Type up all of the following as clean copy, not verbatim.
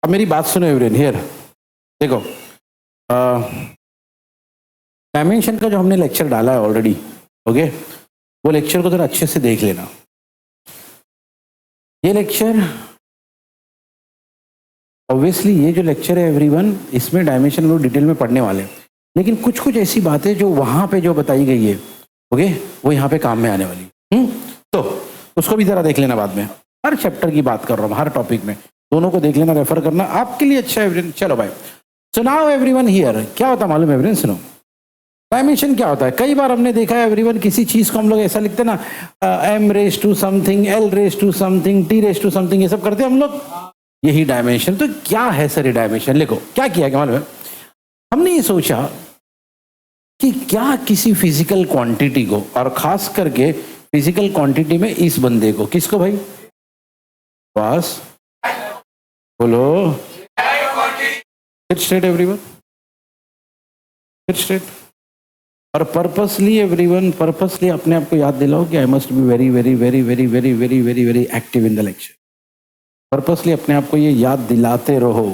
अब मेरी बात सुनो एवरीवन हियर। देखो, डायमेंशन का जो हमने लेक्चर डाला है ऑलरेडी, ओके, वो लेक्चर को जरा अच्छे से देख लेना। ये लेक्चर ऑब्वियसली, ये जो लेक्चर है एवरीवन, इसमें डायमेंशन लोग डिटेल में पढ़ने वाले हैं, लेकिन कुछ कुछ ऐसी बातें जो वहां पे जो बताई गई है, ओके, वो यहाँ पे काम में आने वाली। तो उसको भी जरा देख लेना बाद में। हर चैप्टर की बात कर रहा हूँ, हर टॉपिक में, दोनों को देख लेना, रेफर करना, आपके लिए अच्छा है एवरीवन। चलो भाई, सो नाउ एवरीवन हियर, क्या होता है मालूम है एवरीवन? सुनो, डायमेंशन क्या होता है? कई बार हमने देखा है एवरीवन, किसी चीज को हम लोग ऐसा लिखते ना, m raise to something, l raise to something, t raise to something, ये सब करते हैं हम लोग, यही डायमेंशन। तो क्या है सर ये डायमेंशन? देखो क्या किया, क्या मालूम है, हमने ये सोचा कि क्या किसी फिजिकल क्वांटिटी को, और खास करके फिजिकल क्वांटिटी में इस बंदे को, किसको भाई? बस बोलो, स्ट्रेट एवरीवन, स्ट्रेट। और पर्पसली एवरीवन, पर्पसली अपने आप को याद दिलाओ कि I must be very very very very very very very very active in the lecture. Purposely अपने आप को ये याद दिलाते रहो,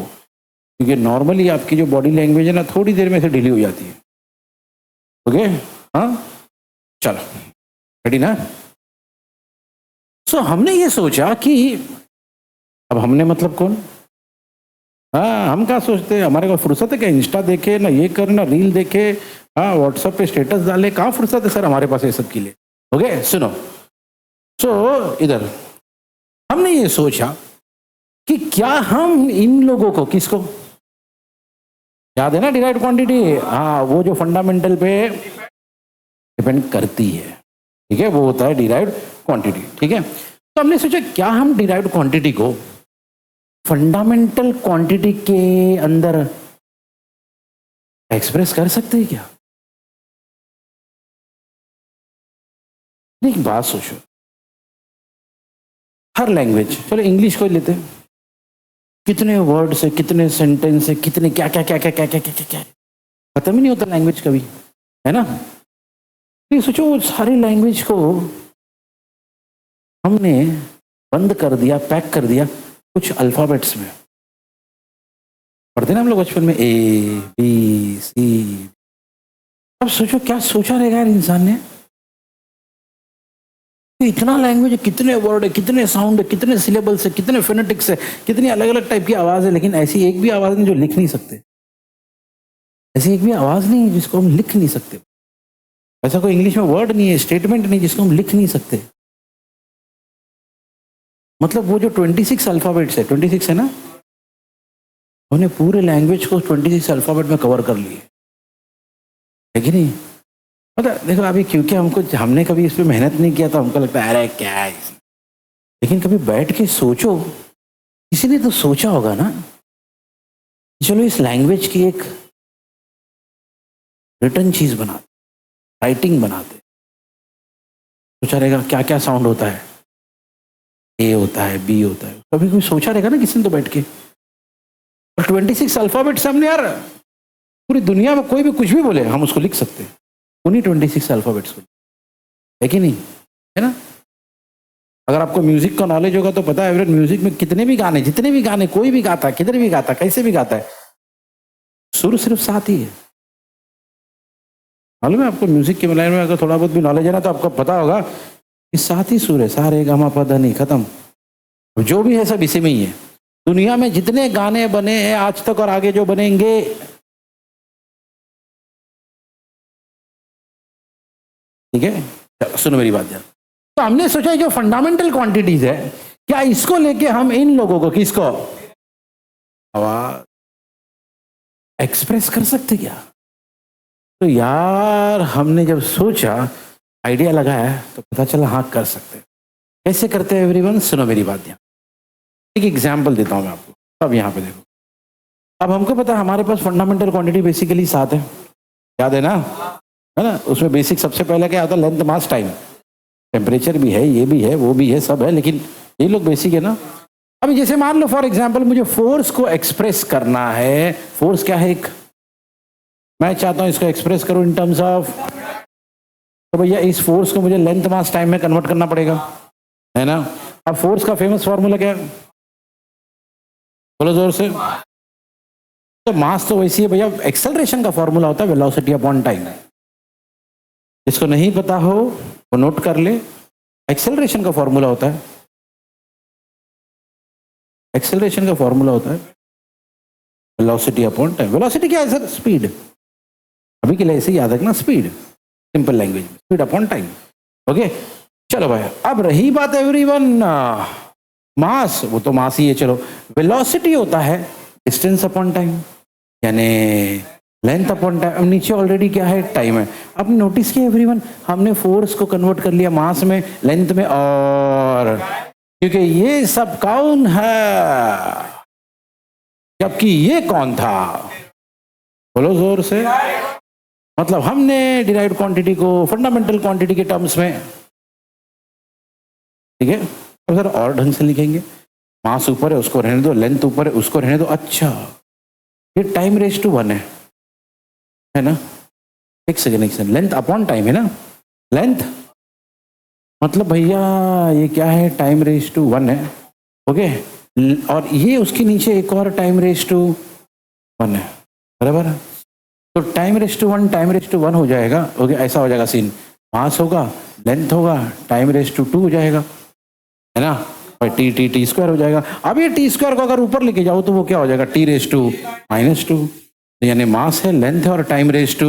क्योंकि नॉर्मली आपकी जो बॉडी लैंग्वेज है ना, थोड़ी देर में से ढीली हो जाती है। ओके, हाँ, चलो, रेडी ना? सो हमने ये सोचा कि अब हमने मतलब कौन? हाँ, हम क्या सोचते हैं, हमारे को फुर्सत है क्या इंस्टा देखे ना, ये करे ना, रील देखे, हाँ, व्हाट्सएप पे स्टेटस डाले? कहाँ फुर्सत है सर हमारे पास ये सब के लिए? ओके, सुनो, सो इधर हमने ये सोचा कि क्या हम इन लोगों को, किसको याद है ना, डिराइव्ड क्वांटिटी, हाँ, वो जो फंडामेंटल पे डिपेंड करती है, ठीक है, वो होता है डिराइव्ड क्वांटिटी, ठीक है। तो हमने सोचा क्या हम डिराइव्ड क्वांटिटी को फंडामेंटल क्वांटिटी के अंदर एक्सप्रेस कर सकते हैं क्या? एक बात सोचो, हर लैंग्वेज, चलो इंग्लिश को लेते हैं, कितने वर्ड्स है, कितने सेंटेंस है, कितने क्या क्या क्या क्या क्या क्या क्या क्या क्या, खत्म ही नहीं होता लैंग्वेज कभी, है ना? ये सोचो, वो सारी लैंग्वेज को हमने बंद कर दिया, पैक कर दिया कुछ अल्फाबेट्स में। पढ़ते ना हम लोग बचपन में, ए बी सी। अब सोचो क्या सोचा रहेगा यार इंसान ने, इतना लैंग्वेज है, कितने वर्ड है, कितने साउंड है, कितने सिलेबल्स है, कितने फोनेटिक्स है, कितनी अलग अलग टाइप की आवाज है, लेकिन ऐसी एक भी आवाज नहीं जो लिख नहीं सकते। ऐसी एक भी आवाज नहीं है जिसको हम लिख नहीं सकते। ऐसा कोई इंग्लिश में वर्ड नहीं है, स्टेटमेंट नहीं जिसको हम लिख नहीं सकते। मतलब वो जो 26 अल्फाबेट्स है, 26 है ना, उन्हें पूरे लैंग्वेज को 26 अल्फाबेट में कवर कर लिए, है कि नहीं? मतलब देखो अभी, क्योंकि हमने कभी इस पर मेहनत नहीं किया तो हमको लगता है अरे क्या है, लेकिन कभी बैठ के सोचो, किसी ने तो सोचा होगा ना, चलो इस लैंग्वेज की एक रिटर्न चीज बनाते, राइटिंग बनाते। सोचा रहेगा क्या क्या साउंड होता है, ए होता है, बी होता है, कभी कोई सोचा रहेगा ना किसी ने तो बैठ के। और 26 अल्फाबेट सामने यार, पूरी दुनिया में कोई भी कुछ भी बोले हम उसको लिख सकते हैं उन्हीं 26 अल्फाबेट्स को, है कि नहीं? है ना? अगर आपको म्यूजिक का नॉलेज होगा तो पता है एवरेज म्यूजिक में कितने भी गाने, जितने भी गाने, कोई भी गाता है, किधर भी गाता है, कैसे भी गाता है, सुर सिर्फ साथ ही है। मालूम है आपको? म्यूजिक के लाइन में अगर थोड़ा बहुत भी नॉलेज है ना, तो आपको पता होगा कि साथ ही सुर है, सा रे गा मा पा धा नी, खत्म। जो भी है सब इसी में ही है। दुनिया में जितने गाने बने हैं आज तक और आगे जो बनेंगे, ठीक है, सुनो मेरी बात यार। तो हमने सोचा जो फंडामेंटल क्वांटिटीज है, क्या इसको लेके हम इन लोगों को, किसको, आवाज एक्सप्रेस कर सकते क्या? तो यार हमने जब सोचा, आइडिया लगाया, तो पता चला हाँ कर सकते। कैसे करते हैं एवरीवन? सुनो मेरी बात यहाँ, एक एग्जाम्पल देता हूँ मैं आपको। अब यहाँ पे देखो, अब हमको पता है हमारे पास फंडामेंटल क्वांटिटी बेसिकली 7 है, याद है ना? है ना? उसमें बेसिक सबसे पहले क्या आता है? लेंथ, मास, टाइम। टेम्परेचर भी है, ये भी है, वो भी है, सब है, लेकिन ये लोग बेसिक है ना। अभी जैसे मान लो फॉर एग्जाम्पल मुझे फोर्स को एक्सप्रेस करना है। फोर्स क्या है? एक, मैं चाहता हूं इसको एक्सप्रेस करूं इन टर्म्स ऑफ, तो भैया इस फोर्स को मुझे लेंथ, मास, टाइम में कन्वर्ट करना पड़ेगा, है ना? अब फोर्स का फेमस फॉर्मूला क्या है? बोलो जोर से। तो मास तो वैसी है भैया, एक्सेलरेशन का फॉर्मूला होता है वेलोसिटी अपॉन टाइम। इसको नहीं पता हो वो नोट कर ले, एक्सेलरेशन का फॉर्मूला होता है, एक्सेलरेशन का फॉर्मूला होता है वेलोसिटी अपॉन टाइम। वेलोसिटी क्या है सर? स्पीड। अभी के लिए ऐसे याद रखना, स्पीड, सिंपल लैंग्वेज में स्पीड अपॉन टाइम। ओके चलो भाई, अब रही बात एवरीवन मास, वो तो मास ही है। चलो वेलोसिटी होता है डिस्टेंस अपॉन टाइम, यानी लेंथ अपॉन टाइम। अब नीचे ऑलरेडी क्या है? टाइम है। आपने नोटिस किया एवरीवन, हमने फोर्स को कन्वर्ट कर लिया मास में, लेंथ में, और क्योंकि ये सब कौन है जबकि ये कौन था? बोलो जोर से। मतलब हमने डिराइव्ड क्वांटिटी को फंडामेंटल क्वांटिटी के टर्म्स में, ठीक है, तो सर और ढंग से लिखेंगे, मास ऊपर है उसको रहने दो, लेंथ ऊपर है उसको रहने दो। अच्छा ये टाइम रेज टू 1 है ना? एक सेकेंड, लेंथ अपॉन टाइम है ना? लेंथ मतलब भैया ये क्या है? टाइम रेज टू 1 है। ओके, और ये उसके नीचे एक और टाइम रेज टू 1 है, बराबर। तो time raise to 1 time raise to 1 हो जाएगा। ओके ऐसा हो जाएगा सीन, मास होगा, लेंथ होगा, टाइम रेज टू 2 हो जाएगा, है ना? और टी टी टी स्क्वायर हो जाएगा। अब ये टी स्क्वायर को अगर ऊपर लेके जाओ तो वो क्या हो जाएगा? टी रेज टू -2, यानी मास है, लेंथ है और टाइम रेज टू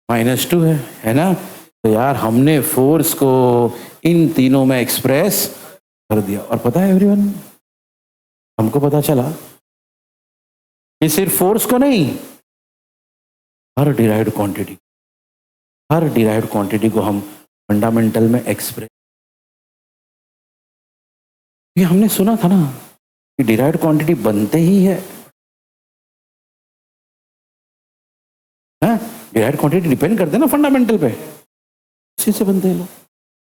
-2 है ना? तो यार हमने फोर्स को इन तीनों में एक्सप्रेस कर दिया। और पता है एवरीवन, हमको पता चला कि सिर्फ फोर्स को नहीं, हर डिराइव्ड क्वांटिटी को हम फंडामेंटल में एक्सप्रेस। ये हमने सुना था ना कि डिराइव्ड क्वांटिटी बनते ही है, डिराइव्ड क्वांटिटी डिपेंड करते हैं ना फंडामेंटल पे, उसी से बनते हैं लोग।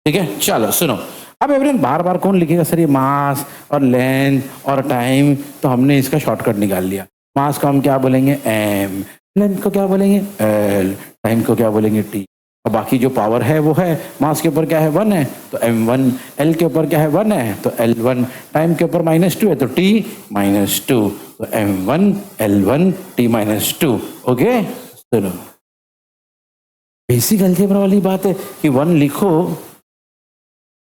ठीक है चलो सुनो, अब एवरीवन बार बार कौन लिखेगा सर ये मास और लेंथ और टाइम? तो हमने इसका शॉर्टकट निकाल लिया। मास को हम क्या बोलेंगे? m, लेंथ को क्या बोलेंगे? l, टाइम को क्या बोलेंगे? t। और बाकी जो पावर है वो है, मास के ऊपर क्या है? 1 है तो m1, l के ऊपर क्या है? 1 है तो l1, टाइम के ऊपर -2 है तो t -2, तो m1 l1 t -2। ओके सुनो, बेसिक अलजेब्रा वाली बात है कि 1 लिखो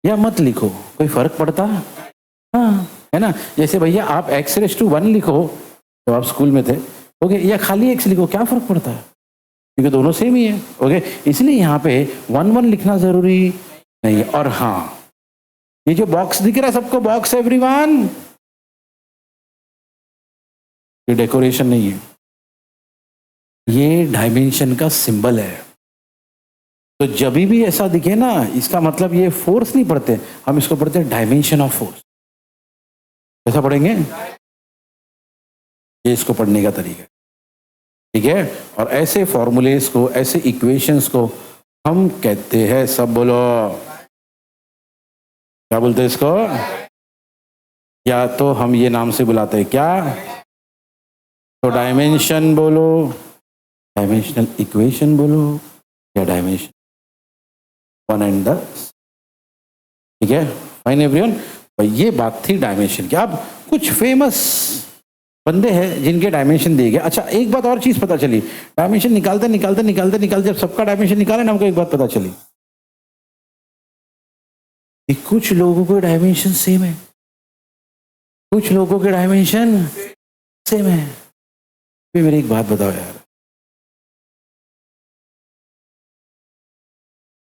या मत लिखो कोई फर्क पड़ता है? हाँ है ना? जैसे भैया आप x⁻1 लिखो जब आप स्कूल में थे, ओके, या खाली x लिखो, क्या फर्क पड़ता है? क्योंकि दोनों सेम ही है। ओके, इसलिए यहाँ पे 1 लिखना जरूरी नहीं है। और हाँ, ये जो बॉक्स दिख रहा है सबको, बॉक्स एवरीवन, ये डेकोरेशन नहीं है, ये डायमेंशन का सिंबल है। तो जब भी ऐसा दिखे ना, इसका मतलब ये फोर्स नहीं पढ़ते, हम इसको पढ़ते हैं डायमेंशन ऑफ फोर्स। कैसा पढ़ेंगे? ये इसको पढ़ने का तरीका, ठीक है? और ऐसे फॉर्मूलेस को, ऐसे इक्वेशंस को हम कहते हैं, सब बोलो क्या बोलते हैं इसको? या तो हम ये नाम से बुलाते हैं क्या? तो डायमेंशन बोलो, डायमेंशनल इक्वेशन बोलो, या डायमेंशन 1 एंड द, ठीक है? फाइन एवरीवन, ये बात थी डायमेंशन की। अब कुछ फेमस बंदे हैं जिनके डायमेंशन दिए गए। अच्छा एक बात और चीज पता चली, डायमेंशन निकालते जब सबका डायमेंशन निकाले ना, हमको एक बात पता चली कि कुछ लोगों के डायमेंशन सेम है, कुछ लोगों के डायमेंशन सेम है। फिर मेरी एक बात बताओ यार,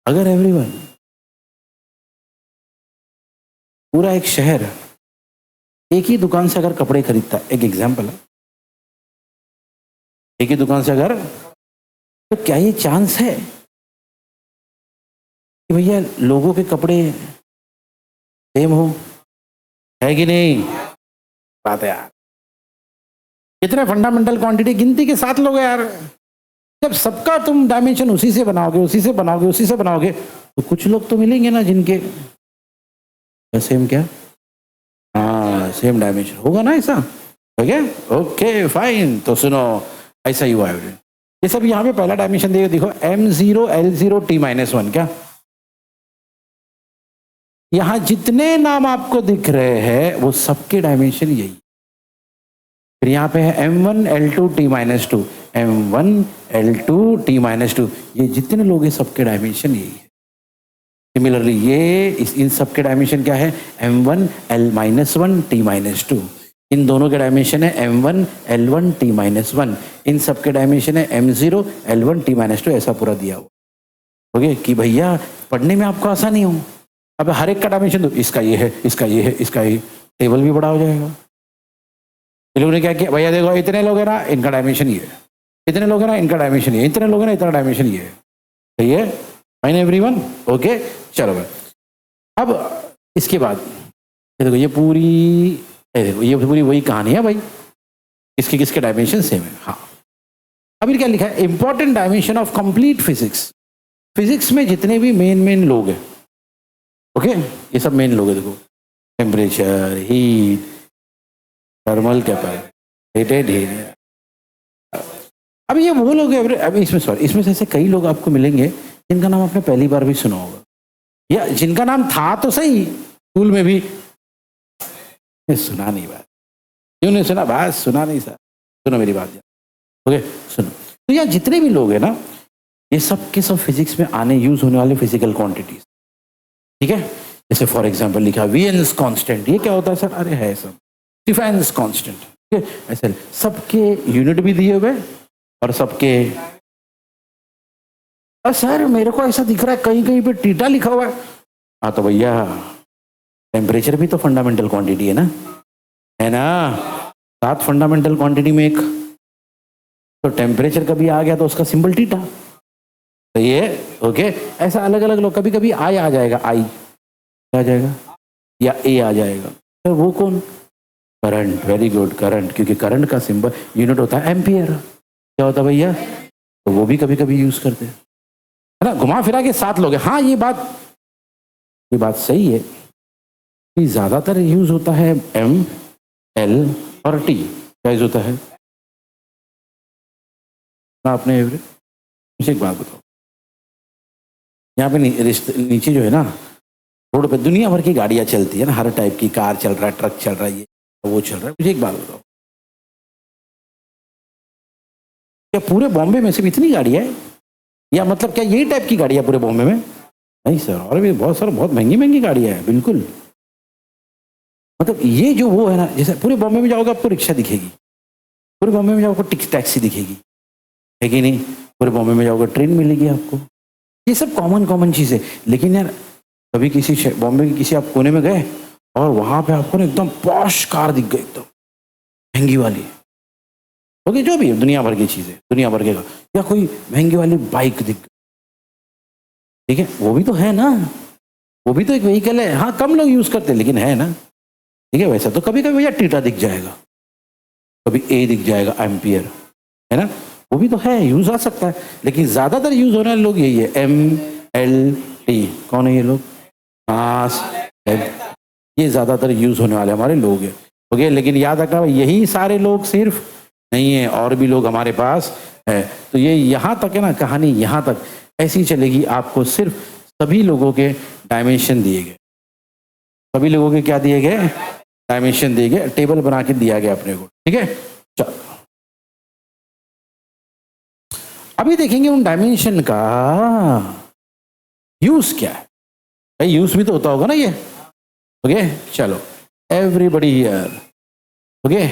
अगर एवरीवन पूरा एक शहर एक ही दुकान से अगर कपड़े खरीदता है, एक एग्जांपल है, एक ही दुकान से अगर, तो क्या ये चांस है कि भैया लोगों के कपड़े सेम हो? है कि नहीं? बात है यार, कितने फंडामेंटल क्वांटिटी गिनती के साथ लोग यार, जब सबका तुम डायमेंशन उसी से बनाओगे तो कुछ लोग तो मिलेंगे ना जिनके सेम, क्या हाँ सेम डायमेंशन होगा ना, ऐसा ओके ओके फाइन। तो सुनो, ऐसा ही हुआ है ये सब। यहाँ पे पहला डायमेंशन देखो m0 l0 t -1, क्या यहाँ जितने नाम आपको दिख रहे हैं वो सबके डायमेंशन यही, फिर यहाँ पे है m1l2t-2, m1l2t-2, ये जितने लोग हैं सबके डायमेंशन यही है। सिमिलरली ये इन सबके डायमेंशन क्या है, m1l-1t-2, इन दोनों के डायमेंशन है m1l1t-1, इन सबके डायमेंशन है m0l1t-2, ऐसा पूरा दिया हुआ। ओके कि भैया पढ़ने में आपको आसानी हो, अब हर एक का डायमेंशन दो, इसका ये है, इसका ये है, इसका ये, टेबल भी बड़ा हो जाएगा। इन लोगों ने क्या किया, भैया देखो इतने लोग हैं ना, इनका डायमेंशन ये है, इतने लोग हैं ना, इनका डायमेंशन ये, इतने लोग हैं ना, इतना डायमेंशन ये है। सही है, फाइन एवरीवन, ओके। चलो भाई, अब इसके बाद ये देखो, ये पूरी वही कहानी है भाई, किसके किसके डायमेंशन सेम है। हाँ, अभी क्या लिखा है, important dimension of complete physics. Physics में जितने भी मेन लोग हैं, ओके, ये सब मेन लोग हैं। देखो, टेम्परेचर, हीट, थर्मल कैपेसिटी। अब ये वो लोग हैं, अभी इसमें से ऐसे कई लोग आपको मिलेंगे जिनका नाम आपने पहली बार भी सुना होगा, या जिनका नाम था तो सही स्कूल में भी, सुना नहीं बात। क्यों नहीं सुना बात? सुना नहीं सर, सुनो मेरी बात, ओके सुनो। तो यार जितने भी लोग हैं ना, ये सब के सब फिजिक्स में आने यूज होने वाले फिजिकल क्वांटिटीज, ठीक है। जैसे फॉर एग्जांपल लिखा वियन्स कांस्टेंट, ये क्या होता है सर? अरे है सब स्टीफेंस कांस्टेंट, ठीक है। ऐसे सबके यूनिट भी दिए हुए और सबके, सर मेरे को ऐसा दिख रहा है कहीं कहीं पे थीटा लिखा हुआ है। हाँ तो भैया टेम्परेचर भी तो फंडामेंटल क्वांटिटी है ना 7 फंडामेंटल क्वांटिटी में एक, तो टेम्परेचर कभी आ गया तो उसका सिंबल थीटा। तो ये ओके, ऐसा अलग अलग लोग, कभी कभी आई आ जाएगा, आई आ जाएगा, या ए आ जाएगा, तो वो कौन? करंट। वेरी गुड, करंट, क्योंकि करंट का सिंबल यूनिट होता है एम्पियर। क्या होता है भैया? तो वो भी कभी कभी यूज करते हैं, है ना, घुमा फिरा के 7 लोग हैं। हाँ ये बात सही है कि ज्यादातर यूज होता है एम, एल और टी। क्या यूज होता है ना? आपने मुझे एक बात बताओ, यहाँ पे नीचे जो है ना, रोड पे दुनिया भर की गाड़ियां चलती है ना, हर टाइप की, कार चल रहा है, ट्रक चल रहा है, ये वो चल रहा है। मुझे एक बात बताओ, क्या पूरे बॉम्बे में सिर्फ इतनी गाड़ियां है, या मतलब क्या यही टाइप की गाड़ियां पूरे बॉम्बे में? नहीं सर, और भी बहुत महंगी महंगी गाड़ियां हैं, बिल्कुल। मतलब ये जो वो है ना, जैसे पूरे बॉम्बे में जाओगे आपको रिक्शा दिखेगी, पूरे बॉम्बे में जाओगे टैक्सी दिखेगी, है कि नहीं? पूरे बॉम्बे में जाओगे ट्रेन मिलेगी आपको, ये सब कॉमन चीज़ है। लेकिन यार कभी किसी बॉम्बे के किसी आप कोने में गए और वहां पे आपको ना एकदम पॉश कार दिख गई, एकदम महंगी वाली, ओके, जो भी है दुनिया भर की चीजें, दुनिया भर के, या कोई महंगी वाली बाइक दिख गई, ठीक है, वो भी तो है ना, वो भी तो एक व्हीकल है। हाँ कम लोग यूज करते हैं लेकिन है ना, ठीक है। वैसा तो कभी कभी भैया टीटा दिख जाएगा, कभी ए दिख जाएगा, एम्पियर, है ना, वो भी तो है, यूज आ सकता है। लेकिन ज्यादातर यूज होने वाले लोग यही है, एम, एल, टी। कौन है ये लोग? मास, ये ज्यादातर यूज होने वाले हमारे लोग हैं, ओके। लेकिन याद रखना यही सारे लोग सिर्फ नहीं है, और भी लोग हमारे पास है। तो ये यहाँ तक है ना, कहानी यहाँ तक ऐसी चलेगी। आपको सिर्फ सभी लोगों के डायमेंशन दिए गए, सभी लोगों के क्या दिए गए? डायमेंशन दिए गए, टेबल बना के दिया गया अपने को, ठीक है। चलो अभी देखेंगे उन डायमेंशन का यूज क्या है। भाई यूज भी तो होता होगा ना ये, ओके। चलो एवरीबडी हियर, ओके,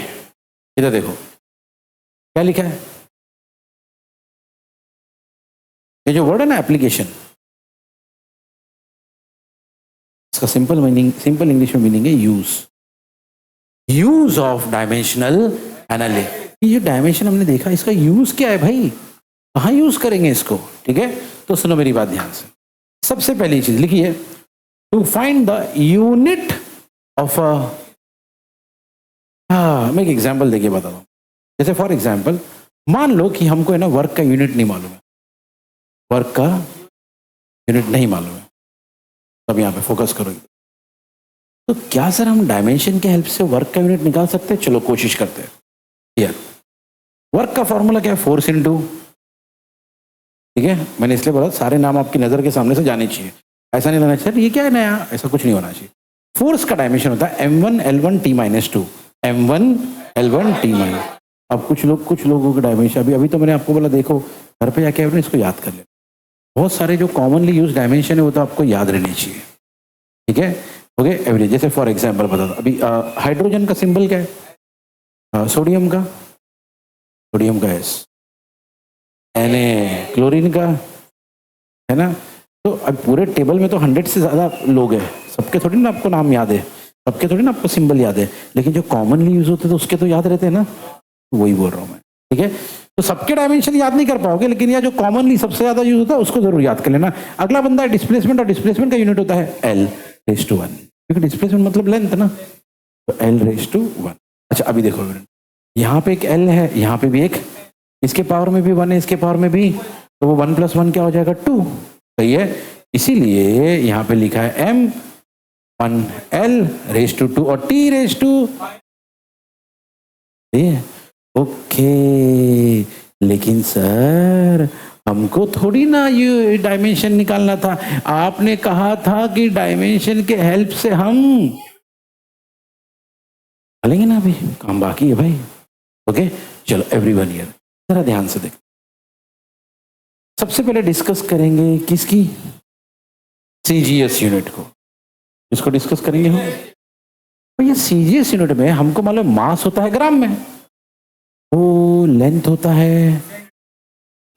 इधर देखो क्या लिखा है। ये जो वर्ड है ना एप्लीकेशन, इसका सिंपल इंग्लिश में मीनिंग है यूज ऑफ डायमेंशनल एनालिसिस। ये डायमेंशन हमने देखा, इसका यूज क्या है भाई, कहाँ यूज करेंगे इसको, ठीक है। तो सुनो मेरी बात ध्यान से। सबसे पहली चीज लिखी है, to find the unit of मैं एक एग्जाम्पल देके बता रहा हूं। जैसे फॉर एग्जाम्पल मान लो कि हमको है ना वर्क का यूनिट नहीं मालूम है, वर्क का यूनिट नहीं मालूम है, तब यहाँ पे फोकस करोगे तो क्या सर हम डायमेंशन के हेल्प से वर्क का यूनिट निकाल सकते हैं? चलो कोशिश करते हैं। यार वर्क का फॉर्मूला क्या है? फोर्स इनटू, ठीक है। मैंने इसलिए बोला सारे नाम आपकी नजर के सामने से जाने चाहिए, ऐसा नहीं लगना चाहिए ये क्या है नया, ऐसा कुछ नहीं होना चाहिए। फोर्स का डायमेंशन होता है m1 l1 t-2, M1 L1 T1। अब कुछ लोगों का डायमेंशन अभी तो मैंने आपको बोला देखो घर पे जाके आपने इसको याद कर लेना। बहुत सारे जो कॉमनली यूज डायमेंशन है वो तो आपको याद रहने चाहिए, ठीक है। ओके एवरेज, जैसे फॉर एग्जांपल बता दो अभी हाइड्रोजन का सिंबल क्या है? सोडियम का एस, Na, क्लोरीन का, है ना। तो अब पूरे टेबल में तो 100 से ज्यादा लोग हैं, सबके थोड़ी ना आपको नाम याद है, सबके थोड़ी ना आपको सिंबल याद है, लेकिन जो कॉमनली यूज होते हैं तो उसके तो याद रहते हैं ना, वही बोल रहा हूँ मैं, ठीक है। तो सबके डायमेंशन याद नहीं कर पाओगे, लेकिन यह जो कॉमनली सबसे ज्यादा यूज होता है उसको जरूर याद कर लेना। अगला बंदा है डिस्प्लेसमेंट, और डिस्प्लेसमेंट का यूनिट होता है L⁻², क्योंकि डिस्प्लेसमेंट मतलब लेंथ ना, तो L⁻²। अच्छा अभी देखो यहाँ पे एक L है, यहाँ पे भी एक, इसके पावर में भी 1 है, इसके पावर में भी, तो वो 1 + 1 क्या हो जाएगा 2, सही है। इसीलिए यहाँ पे लिखा है M1 L⁻², और T⁻², ओके। लेकिन सर हमको थोड़ी ना ये डायमेंशन निकालना था, आपने कहा था कि डायमेंशन के हेल्प से हम चलेंगे ना, अभी काम बाकी है भाई। ओके चलो एवरीवन हियर जरा ध्यान से देख, सबसे पहले डिस्कस करेंगे किसकी, सीजीएस यूनिट को, इसको डिस्कस करेंगे हम। तो ये सीजीएस यूनिट में हमको मालूम मास होता है ग्राम में, वो लेंथ होता है,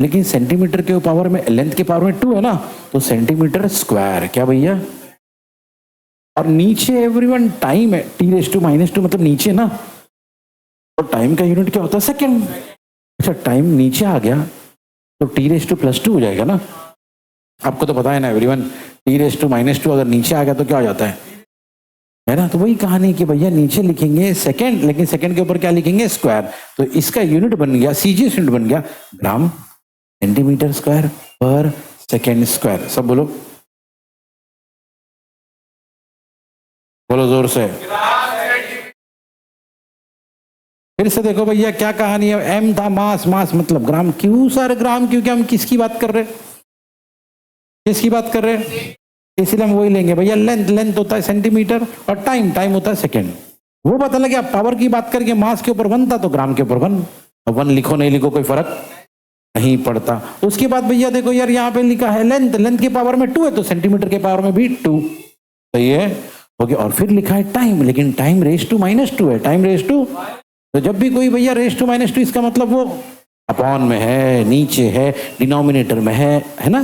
लेकिन सेंटीमीटर के पावर में, लेंथ के पावर में 2 है ना, तो सेंटीमीटर स्क्वायर, क्या भैया। और नीचे एवरीवन टाइम है, T⁻², मतलब नीचे ना, तो टाइम का यूनिट क्या होता है सेकंड। अच्छा टाइम नीचे आ गया तो T⁻²+ हो जाएगा ना, आपको तो पता है ना एवरीवन, T⁻² अगर नीचे आ गया तो क्या हो जाता है ना। तो वही कहानी कि भैया नीचे लिखेंगे सेकंड, लेकिन सेकंड के ऊपर क्या लिखेंगे स्क्वायर, तो इसका यूनिट बन गया, सीजीएस यूनिट बन गया ग्राम सेंटीमीटर स्क्वायर पर सेकेंड स्क्वायर। सब बोलो, बोलो जोर से। फिर से देखो भैया क्या कहानी है, एम था मास, मास मतलब ग्राम, क्यों सर ग्राम, क्योंकि हम किसकी बात कर रहे हैं, किसकी बात कर रहे हैं, इसलिए हम वही लेंगे भैया। लेंथ, लेंथ होता है सेंटीमीटर, और टाइम, टाइम होता है सेकेंड। वो पता लगे पावर की बात करके मास के ऊपर 1 था तो ग्राम के ऊपर 1, अब 1 लिखो नहीं लिखो कोई फर्क नहीं पड़ता। उसके बाद भैया देखो यार यहाँ पे लिखा है लेंथ, लेंथ के पावर में 2 है तो सेंटीमीटर के पावर में भी 2, सही है, ओके। और फिर लिखा है टाइम, लेकिन टाइम (2 है, टाइम (2), तो जब भी कोई भैया (2 - 2) इसका मतलब वो अपॉन में है, नीचे है, डिनोमिनेटर में है ना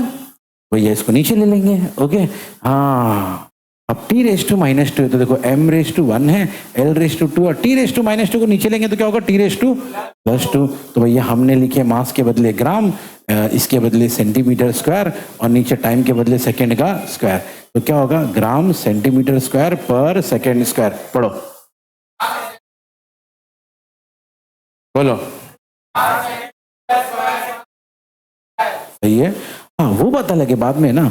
भैया, इसको नीचे ले लेंगे, ओके। हाँ अब T⁻² है तो देखो M⁻1 है, L⁻², और T⁻² को नीचे लेंगे तो क्या होगा T⁻²+2। तो भैया हमने लिखे मास के बदले ग्राम, इसके बदले सेंटीमीटर स्क्वायर, और नीचे टाइम के बदले सेकंड का स्क्वायर, तो क्या होगा ग्राम सेंटीमीटर स्क्वायर पर सेकंड स्क्वायर। पढ़ो, बोलो, सही है। हाँ वो पता लगे बाद में ना,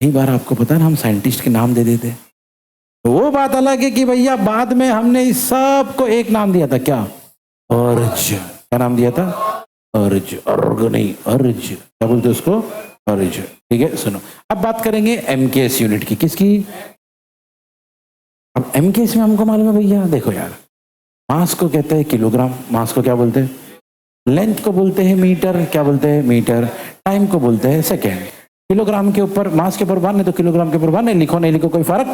कई बार आपको पता है ना हम साइंटिस्ट के नाम दे देते, तो वो बात अलग है कि भैया बाद में हमने इस सब को एक नाम दिया था, क्या, अर्ज, क्या नाम दिया था, अर्ज, अर्ग नहीं अर्ज, क्या बोलते उसको, अर्ज, ठीक है। सुनो अब बात करेंगे एमकेएस यूनिट की, किसकी, अब एमकेएस में हमको मालूम है भैया, देखो यार मास को कहते हैं किलोग्राम, मास को क्या बोलते हैं, लेंथ को बोलते हैं मीटर, क्या बोलते हैं मीटर, टाइम को बोलते हैं सेकेंड। किलोग्राम के ऊपर, मास के ऊपर 1 है तो किलोग्राम के ऊपर 1 है, लिखो नहीं लिखो कोई फर्क।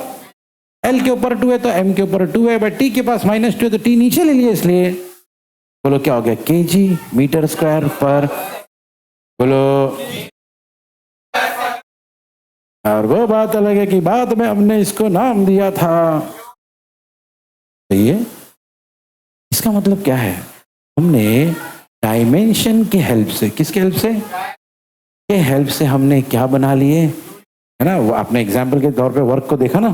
एल के ऊपर 2 है तो एम के ऊपर 2 है, बट टी के पास -2 है तो टी नीचे ले लिया, इसलिए बोलो क्या हो गया केजी मीटर स्क्वायर पर, बोलो। और वो बात अलग है कि बाद में हमने इसको नाम दिया था, सही है। इसका मतलब क्या है, हमने डायमेंशन के हेल्प से, किसके हेल्प से, के हेल्प से हमने क्या बना लिए, है ना। वो आपने एग्जाम्पल के तौर पे वर्क को देखा ना,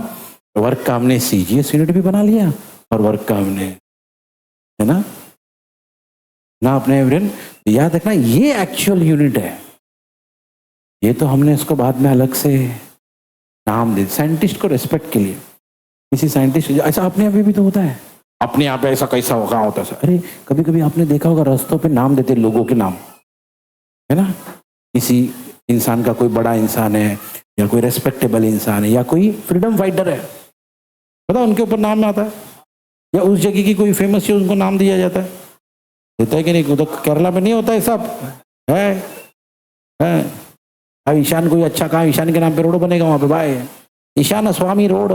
वर्क का हमने सीजीएस यूनिट भी बना लिया, और वर्क का हमने, है ना आपने एवरेन याद रखना ये एक्चुअल यूनिट है, ये तो हमने इसको बाद में अलग से नाम दे, साइंटिस्ट को रिस्पेक्ट के लिए, किसी साइंटिस्ट ऐसा अपने अभी भी तो होता है, अपने यहाँ पे ऐसा कैसा होगा होता है। अरे कभी कभी आपने देखा होगा रास्तों पे नाम देते लोगों के नाम, है ना, किसी इंसान का, कोई बड़ा इंसान है या कोई रेस्पेक्टेबल इंसान है या कोई फ्रीडम फाइटर है, पता उनके ऊपर नाम आता है, या उस जगह की कोई फेमस चीज उनको नाम दिया जाता है, देता है कि नहीं? तो केरला में नहीं होता है सब है। अब ईशान कोई अच्छा कहा, ईशान के नाम पे रोड बनेगा वहां पे भाई, ईशान स्वामी रोड।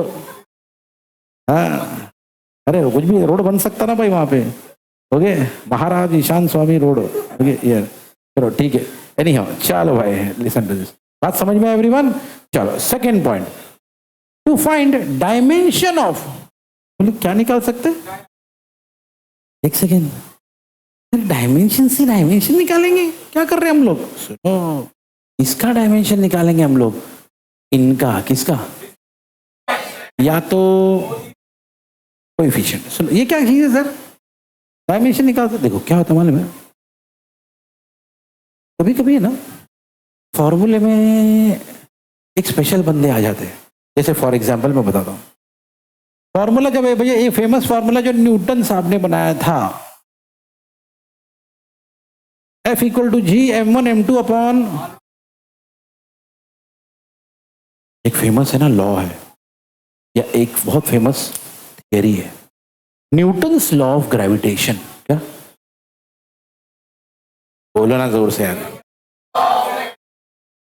हाँ, अरे कुछ भी रोड बन सकता ना भाई वहां पे। ओके, महाराज ईशान स्वामी रोड। ओके यार, चलो ठीक है। एनी हाउ, चलो भाई, लिसन टू दिस, बात समझ में एवरीवन? चलो second point, to find dimension of, बोले क्या निकाल सकते? एक सेकेंड, डायमेंशन से डायमेंशन निकालेंगे? क्या कर रहे हैं हम लोग? सुनो, इसका डायमेंशन निकालेंगे हम लोग, इनका, किसका? या तो कोएफिशिएंट। सुनो, ये क्या चीज है सर? डायमेंशन निकाल सकते? देखो क्या होता है मालूम है, कभी कभी है ना फॉर्मूले में एक स्पेशल बंदे आ जाते हैं। जैसे फॉर एग्जांपल मैं बताता हूँ, फॉर्मूला जब भैया ये फेमस फॉर्मूला जो न्यूटन साहब ने बनाया था, F equal to G m1 m2 upon, एक फेमस है ना लॉ है, या एक बहुत फेमस थियरी है, न्यूटन्स लॉ ऑफ ग्रेविटेशन। क्या बोलो ना जोर से यार,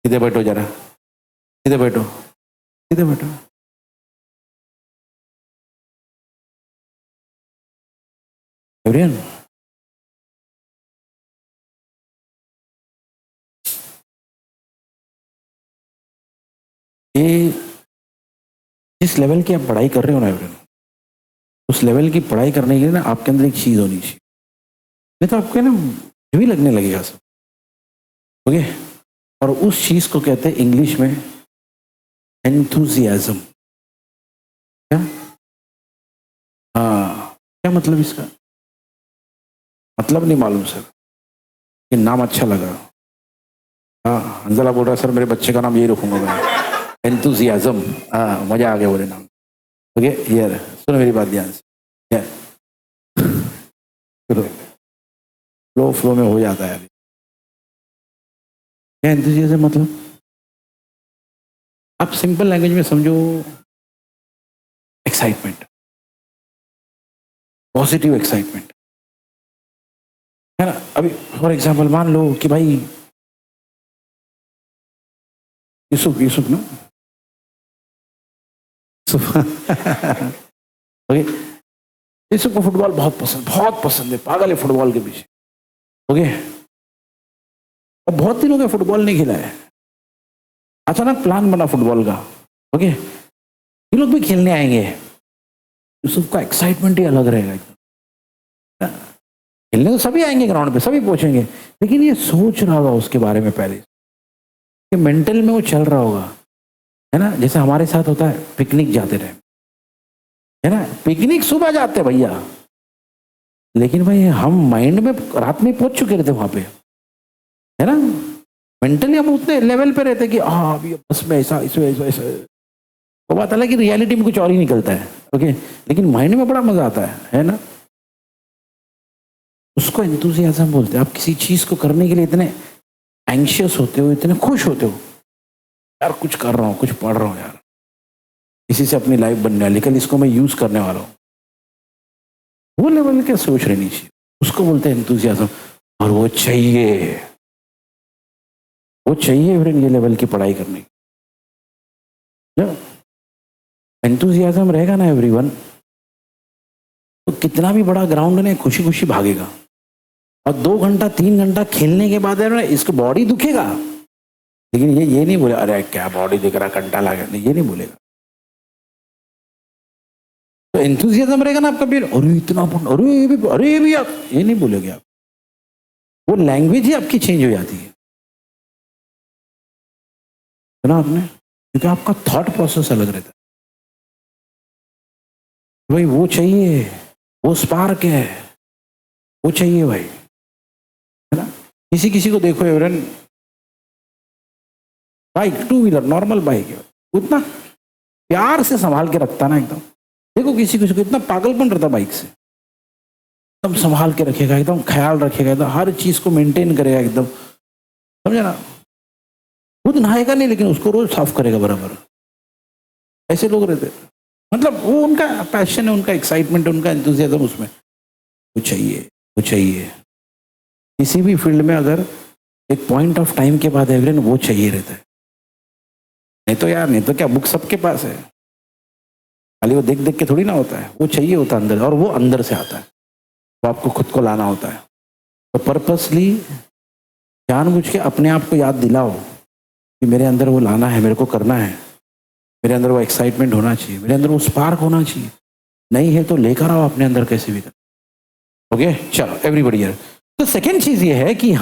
सीधे बैठो जरा, सीधे बैठो, सीधे बैठो। एवरीवन, ये जिस लेवल की आप पढ़ाई कर रहे हो ना एवरीवन, उस लेवल की पढ़ाई करने के लिए ना आपके अंदर एक चीज होनी चाहिए, नहीं तो आपको ना भी लगने लगेगा सब। ओके, और उस चीज को कहते हैं इंग्लिश में एंथुजियाज्म। क्या? हाँ, क्या मतलब इसका? मतलब नहीं मालूम सर, ये नाम अच्छा लगा। हाँ, अंजला बोल रहा सर मेरे बच्चे का नाम यही रखूंगा मैं, एंथुजियाज्म। हाँ, मजा आ गया बोले नाम। ओके यार, सुनो मेरी बात ध्यान से, फ्लो फ्लो में हो जाता है। क्या एंथुजियाज्म मतलब? आप सिंपल लैंग्वेज में समझो, एक्साइटमेंट, पॉजिटिव एक्साइटमेंट, है ना। अभी फॉर एग्जांपल मान लो कि भाई यूसुफ, यूसुफ ना, ओके, यूसुफ को फुटबॉल बहुत पसंद है, पागल है फुटबॉल के पीछे। ओके, अब बहुत दिनों के फुटबॉल नहीं खेला है, अचानक प्लान बना फुटबॉल का। ओके, ये लोग भी खेलने आएंगे, यूसुफ का एक्साइटमेंट ही अलग रहेगा एकदम। खेलने तो सभी आएंगे ग्राउंड पे, सभी पहुंचेंगे, लेकिन ये सोच रहा होगा उसके बारे में पहले, कि मेंटल में वो चल रहा होगा, है ना। जैसे हमारे साथ होता है, पिकनिक जाते रहे, है ना, पिकनिक सुबह जाते हैं भैया, लेकिन भाई हम माइंड में रात में पहुंच चुके रहते वहां पे, है ना। मेंटली हम उतने लेवल पे रहते कि हाँ अभी बस में ऐसा इसमें ऐसा ऐसा, तो बात अलग कि रियलिटी में कुछ और ही निकलता है। ओके, लेकिन माइंड में बड़ा मजा आता है ना। उसको एंथुसियाज्म बोलते हैं। आप किसी चीज को करने के लिए इतने एंग्शियस होते हो, इतने खुश होते हो, यार कुछ कर रहा हूँ, कुछ पढ़ रहा हूँ यार, इसी से अपनी लाइफ बनने वाली, कल इसको मैं यूज करने वाला हूँ, वो लेवल क्या सोच रहनी चाहिए, उसको बोलते हैं एंथुसियाज्म। और वो चाहिए फ्रेंड ये लेवल की पढ़ाई करने की। एंथुसियाज्म रहेगा ना एवरीवन, तो कितना भी बड़ा ग्राउंड ने खुशी खुशी भागेगा, और 2 घंटा 3 घंटा खेलने के बाद है ना इसको बॉडी दुखेगा, लेकिन ये नहीं बोले अरे क्या बॉडी दिख रहा, कंटा लगा, नहीं, ये नहीं बोलेगा। तो एंथुसियाज्म रहेगा ना आपका, अरे इतना, अरे ये भी आप, ये नहीं बोलेगे आप, वो लैंग्वेज ही आपकी चेंज हो जाती है ना आपने, क्योंकि आपका थॉट प्रोसेस अलग रहता है। भाई वो चाहिए, वो स्पार्क है, वो चाहिए भाई, है ना। किसी किसी को देखो एवरन, बाइक, 2 व्हीलर नॉर्मल बाइक है, उतना प्यार से संभाल के रखता ना एकदम। देखो किसी किसी को इतना पागलपन रहता बाइक से, एकदम संभाल के रखेगा, एकदम ख्याल रखेगा, एकदम हर चीज को मेंटेन करेगा एकदम, समझे ना। खुद नहाएगा नहीं, लेकिन उसको रोज साफ करेगा बराबर, ऐसे लोग रहते। मतलब वो उनका पैशन है, उनका एक्साइटमेंट, उनका एंथुसियाज्म उसमें वो चाहिए, वो चाहिए। किसी भी फील्ड में अगर एक पॉइंट ऑफ टाइम के बाद एवरीवन वो चाहिए रहता है। नहीं तो यार, नहीं तो क्या बुक सबके पास है, खाली वो देख देख के थोड़ी ना होता है, वो चाहिए होता है अंदर, और वो अंदर से आता है, तो आपको खुद को लाना होता है। तो पर्पसली जानबूझ के अपने आप को याद दिलाओ कि मेरे अंदर वो लाना है, मेरे को करना है, मेरे अंदर वो एक्साइटमेंट होना चाहिए, मेरे अंदर वो स्पार्क होना चाहिए। नहीं है तो लेकर आओ अपने अंदर कैसे भी कर। ओके, चलो एवरीबॉडी हियर। तो सेकेंड चीज ये है कि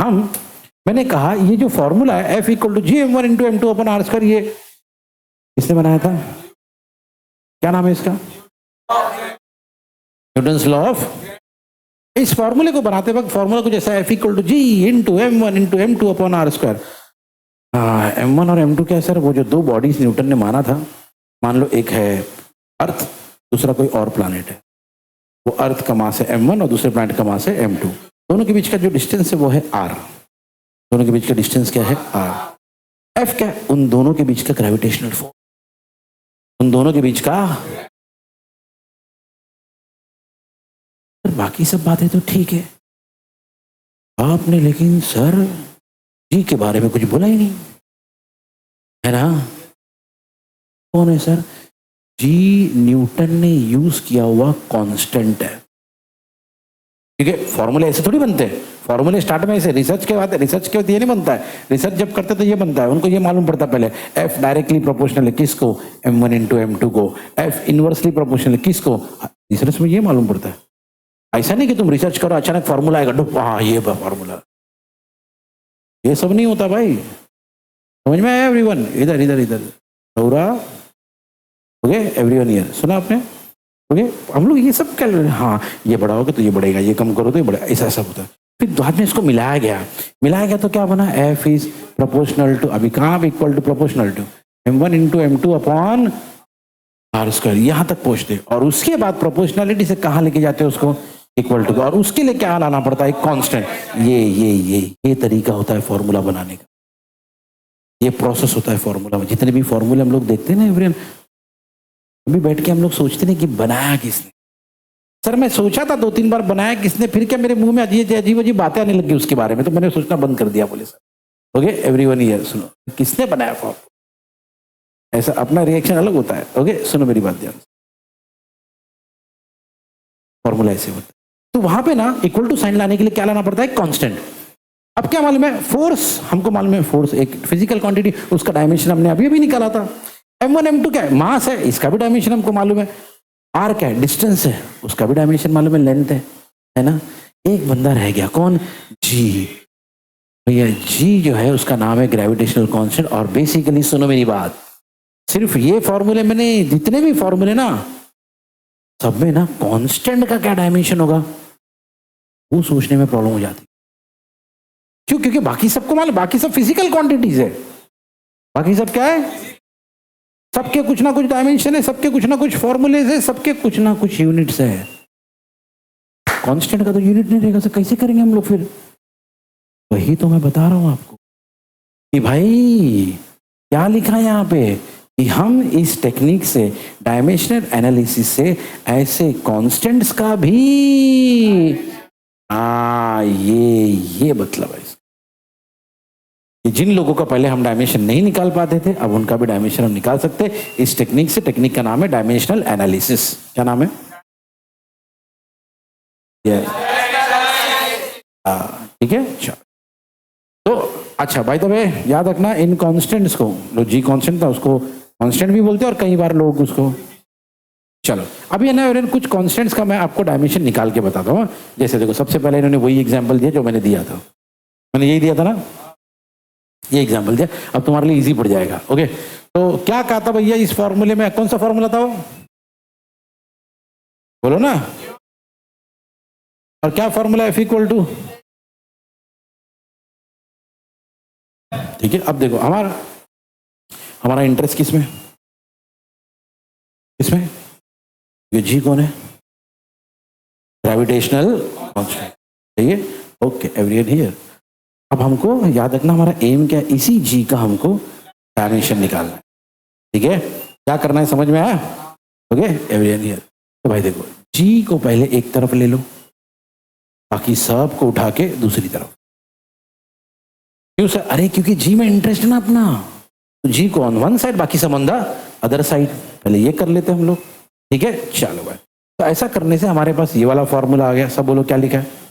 मैंने कहा ये जो फॉर्मूला है F=GM1 × M2/R², ये किसने बनाया था? क्या नाम है इसका? Newton's law of. इस फॉर्मूले को बनाते वक्त फॉर्मूला कुछ ऐसा है, F=G×M1 × M2/R²। M1 और M2 क्या है सर? वो जो दो बॉडीज न्यूटन ने माना था, मान लो एक है अर्थ, दूसरा कोई और प्लैनेट है, वो अर्थ का मास है M1 और दूसरे प्लैनेट का मास है M2। दोनों के बीच का जो डिस्टेंस है वो है R। दोनों के बीच का डिस्टेंस क्या है? R। F क्या है? उन दोनों के बीच का ग्रेविटेशनल फोर्स, उन दोनों के बीच का। बाकी सब बातें तो ठीक है, आपने लेकिन सर जी के बारे में कुछ बोला ही नहीं है ना। कौन है सर? जी न्यूटन ने यूज किया हुआ कांस्टेंट है। ठीक है, फॉर्मूले ऐसे थोड़ी बनते हैं, फॉर्मूले स्टार्ट में ऐसे, रिसर्च के बाद ये नहीं बनता है। रिसर्च जब करते तो ये बनता है, उनको ये मालूम पड़ता पहले F डायरेक्टली प्रोपोर्शनल है किसको? M1 × M2 को। F इनवर्सली प्रोपोर्शनल है किसको? रिसर्च में ये मालूम पड़ता है। ऐसा नहीं कि तुम रिसर्च करो अचानक फॉर्मूला आएगा, हाँ ये फॉर्मूला, ये सब नहीं होता भाई। समझ में आया एवरीवन? इधर इधर इधर गौरा। ओके एवरीवन हियर, सुना आपने? ओके, हम लोग ये सब क्या, हाँ ये बड़ा होगा तो ये बढ़ेगा, ये कम करो तो ये बढ़ेगा, ऐसा होता है। फिर बाद में इसको मिलाया गया तो क्या बना? F इज प्रोपोर्शनल टू, अभी कहाँ equal to proportional to M1 × M2/R², यहां तक पहुंचते। और उसके बाद प्रोपोर्शनलिटी से कहां लेके जाते हैं उसको? Equal to. और उसके लिए क्या लाना पड़ता है? एक कांस्टेंट। ये तरीका होता है फॉर्मूला बनाने का, ये प्रोसेस होता है फॉर्मूला में। जितने भी फॉर्मूले हम लोग देखते हैं ना एवरीवन, अभी बैठ के हम लोग सोचते नहीं कि बनाया किसने। सर मैं सोचा था 2-3 बार बनाया किसने, फिर क्या मेरे मुंह में अजीब अजीब बातें आने लगी उसके बारे में, तो मैंने सोचना बंद कर दिया। बोले सर ओके एवरीवन हियर, सुनो किसने बनाया फॉर्मूला, ऐसा अपना रिएक्शन अलग होता है। ओके सुनो मेरी बात ध्यान, फॉर्मूला ऐसे होता है। तो वहां पे ना इक्वल टू साइन लाने के लिए क्या लाना पड़ता है? कांस्टेंट। अब क्या मालूम है? फोर्स हमको मालूम है, फोर्स एक फिजिकल क्वांटिटी, उसका डायमेंशन हमने अभी निकाला था। M1 M2 क्या है? मास है, इसका भी डायमेंशन हमको मालूम है। R क्या है? डिस्टेंस है, उसका भी डायमेंशन मालूम है, लेंथ है ना। एक बंदा रह गया, कौन? जी। भैया जी जो है उसका नाम है ग्रेविटेशनल कांस्टेंट। और बेसिकली सुनो मेरी बात, सिर्फ ये फॉर्मूले में नहीं, जितने भी फॉर्मूले ना सब में ना कांस्टेंट का क्या डायमेंशन होगा वो सोचने में प्रॉब्लम हो जाती। क्यों? क्योंकि बाकी सबको मालूम, बाकी सब फिजिकल क्वांटिटीज है, बाकी सब क्या है? सबके कुछ ना कुछ डायमेंशन है, सबके कुछ ना कुछ फॉर्मूलेज है, सबके कुछ ना कुछ यूनिट्स है। कांस्टेंट का तो यूनिट नहीं रहेगा, तो कैसे करेंगे हम लोग फिर? वही तो मैं बता रहा हूं आपको कि भाई क्या लिखा है यहाँ पे कि हम इस टेक्निक से, डायमेंशनल एनालिसिस से ऐसे कांस्टेंट्स का भी ये मतलब है कि जिन लोगों का पहले हम डायमेंशन नहीं निकाल पाते थे, अब उनका भी डायमेंशन हम निकाल सकते हैं इस टेक्निक से। टेक्निक का नाम है डायमेंशनल एनालिसिस। क्या नाम है? ठीक है। तो अच्छा भाई, तो याद रखना इन कांस्टेंट्स को, लो जी कांस्टेंट था उसको कांस्टेंट भी बोलते हैं और कई बार लोग उसको। चलो अभी है ना कुछ कांस्टेंट्स का मैं आपको डायमेंशन निकाल के बताता हूँ। जैसे देखो, सबसे पहले इन्होंने वही एग्जांपल दिया जो मैंने दिया था, मैंने यही दिया था ना, ये एग्जांपल दिया। अब तुम्हारे लिए इजी पड़ जाएगा। ओके, तो क्या कहा था भैया इस फॉर्मूले में? कौन सा फॉर्मूला था वो? बोलो ना। और क्या फॉर्मूला? F=, ठीक है। अब देखो हमारा इंटरेस्ट किसमें? किसमें? ये जी कौन है? Gravitational constant. ठीक है। Okay everyone here. अब हमको याद रखना हमारा एम क्या है? इसी जी का हमको डायमेंशन निकालना है। ठीक है, क्या करना है समझ में आया? Okay everyone here. तो भाई देखो जी को पहले एक तरफ ले लो, बाकी सब को उठा के दूसरी तरफ। क्यों सर? अरे क्योंकि जी में इंटरेस्ट है ना अपना, तो जी को ऑन वन साइड, बाकी सब ऑन द अदर साइड। पहले ये कर लेते हैं हम लोग, ठीक है? चलो भाई, तो ऐसा करने से हमारे पास ये वाला फॉर्मूला आ गया। सब बोलो क्या लिखा है,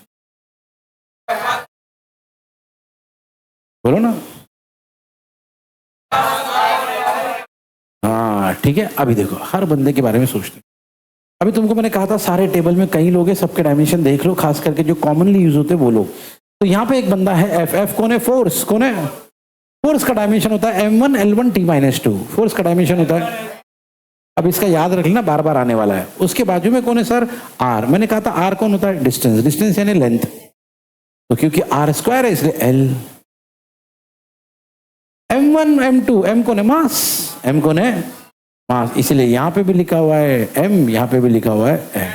बोलो ना। हाँ ठीक है। अभी देखो हर बंदे के बारे में सोचते हैं। अभी तुमको मैंने कहा था सारे टेबल में कई लोग हैं, सबके डायमेंशन देख लो, खास करके जो कॉमनली यूज होते हैं वो लोग। तो यहाँ पे एक बंदा है एफ। एफ कौन है? फोर्स। कौन है? फोर्स का डायमेंशन होता है m1 l1 t-2। फोर्स का डायमेंशन होता है। अब इसका याद रख लेना, बार बार आने वाला है। उसके बाजू में कौन है सर? r। मैंने कहा था r कौन होता है? डिस्टेंस। डिस्टेंस यानी लेंथ। तो क्योंकि r स्क्वायर है इसलिए l। m1 m2, m कौन है? मास। m कौन है? मास, इसलिए यहां पे भी लिखा हुआ है m, यहां पे भी लिखा हुआ है m।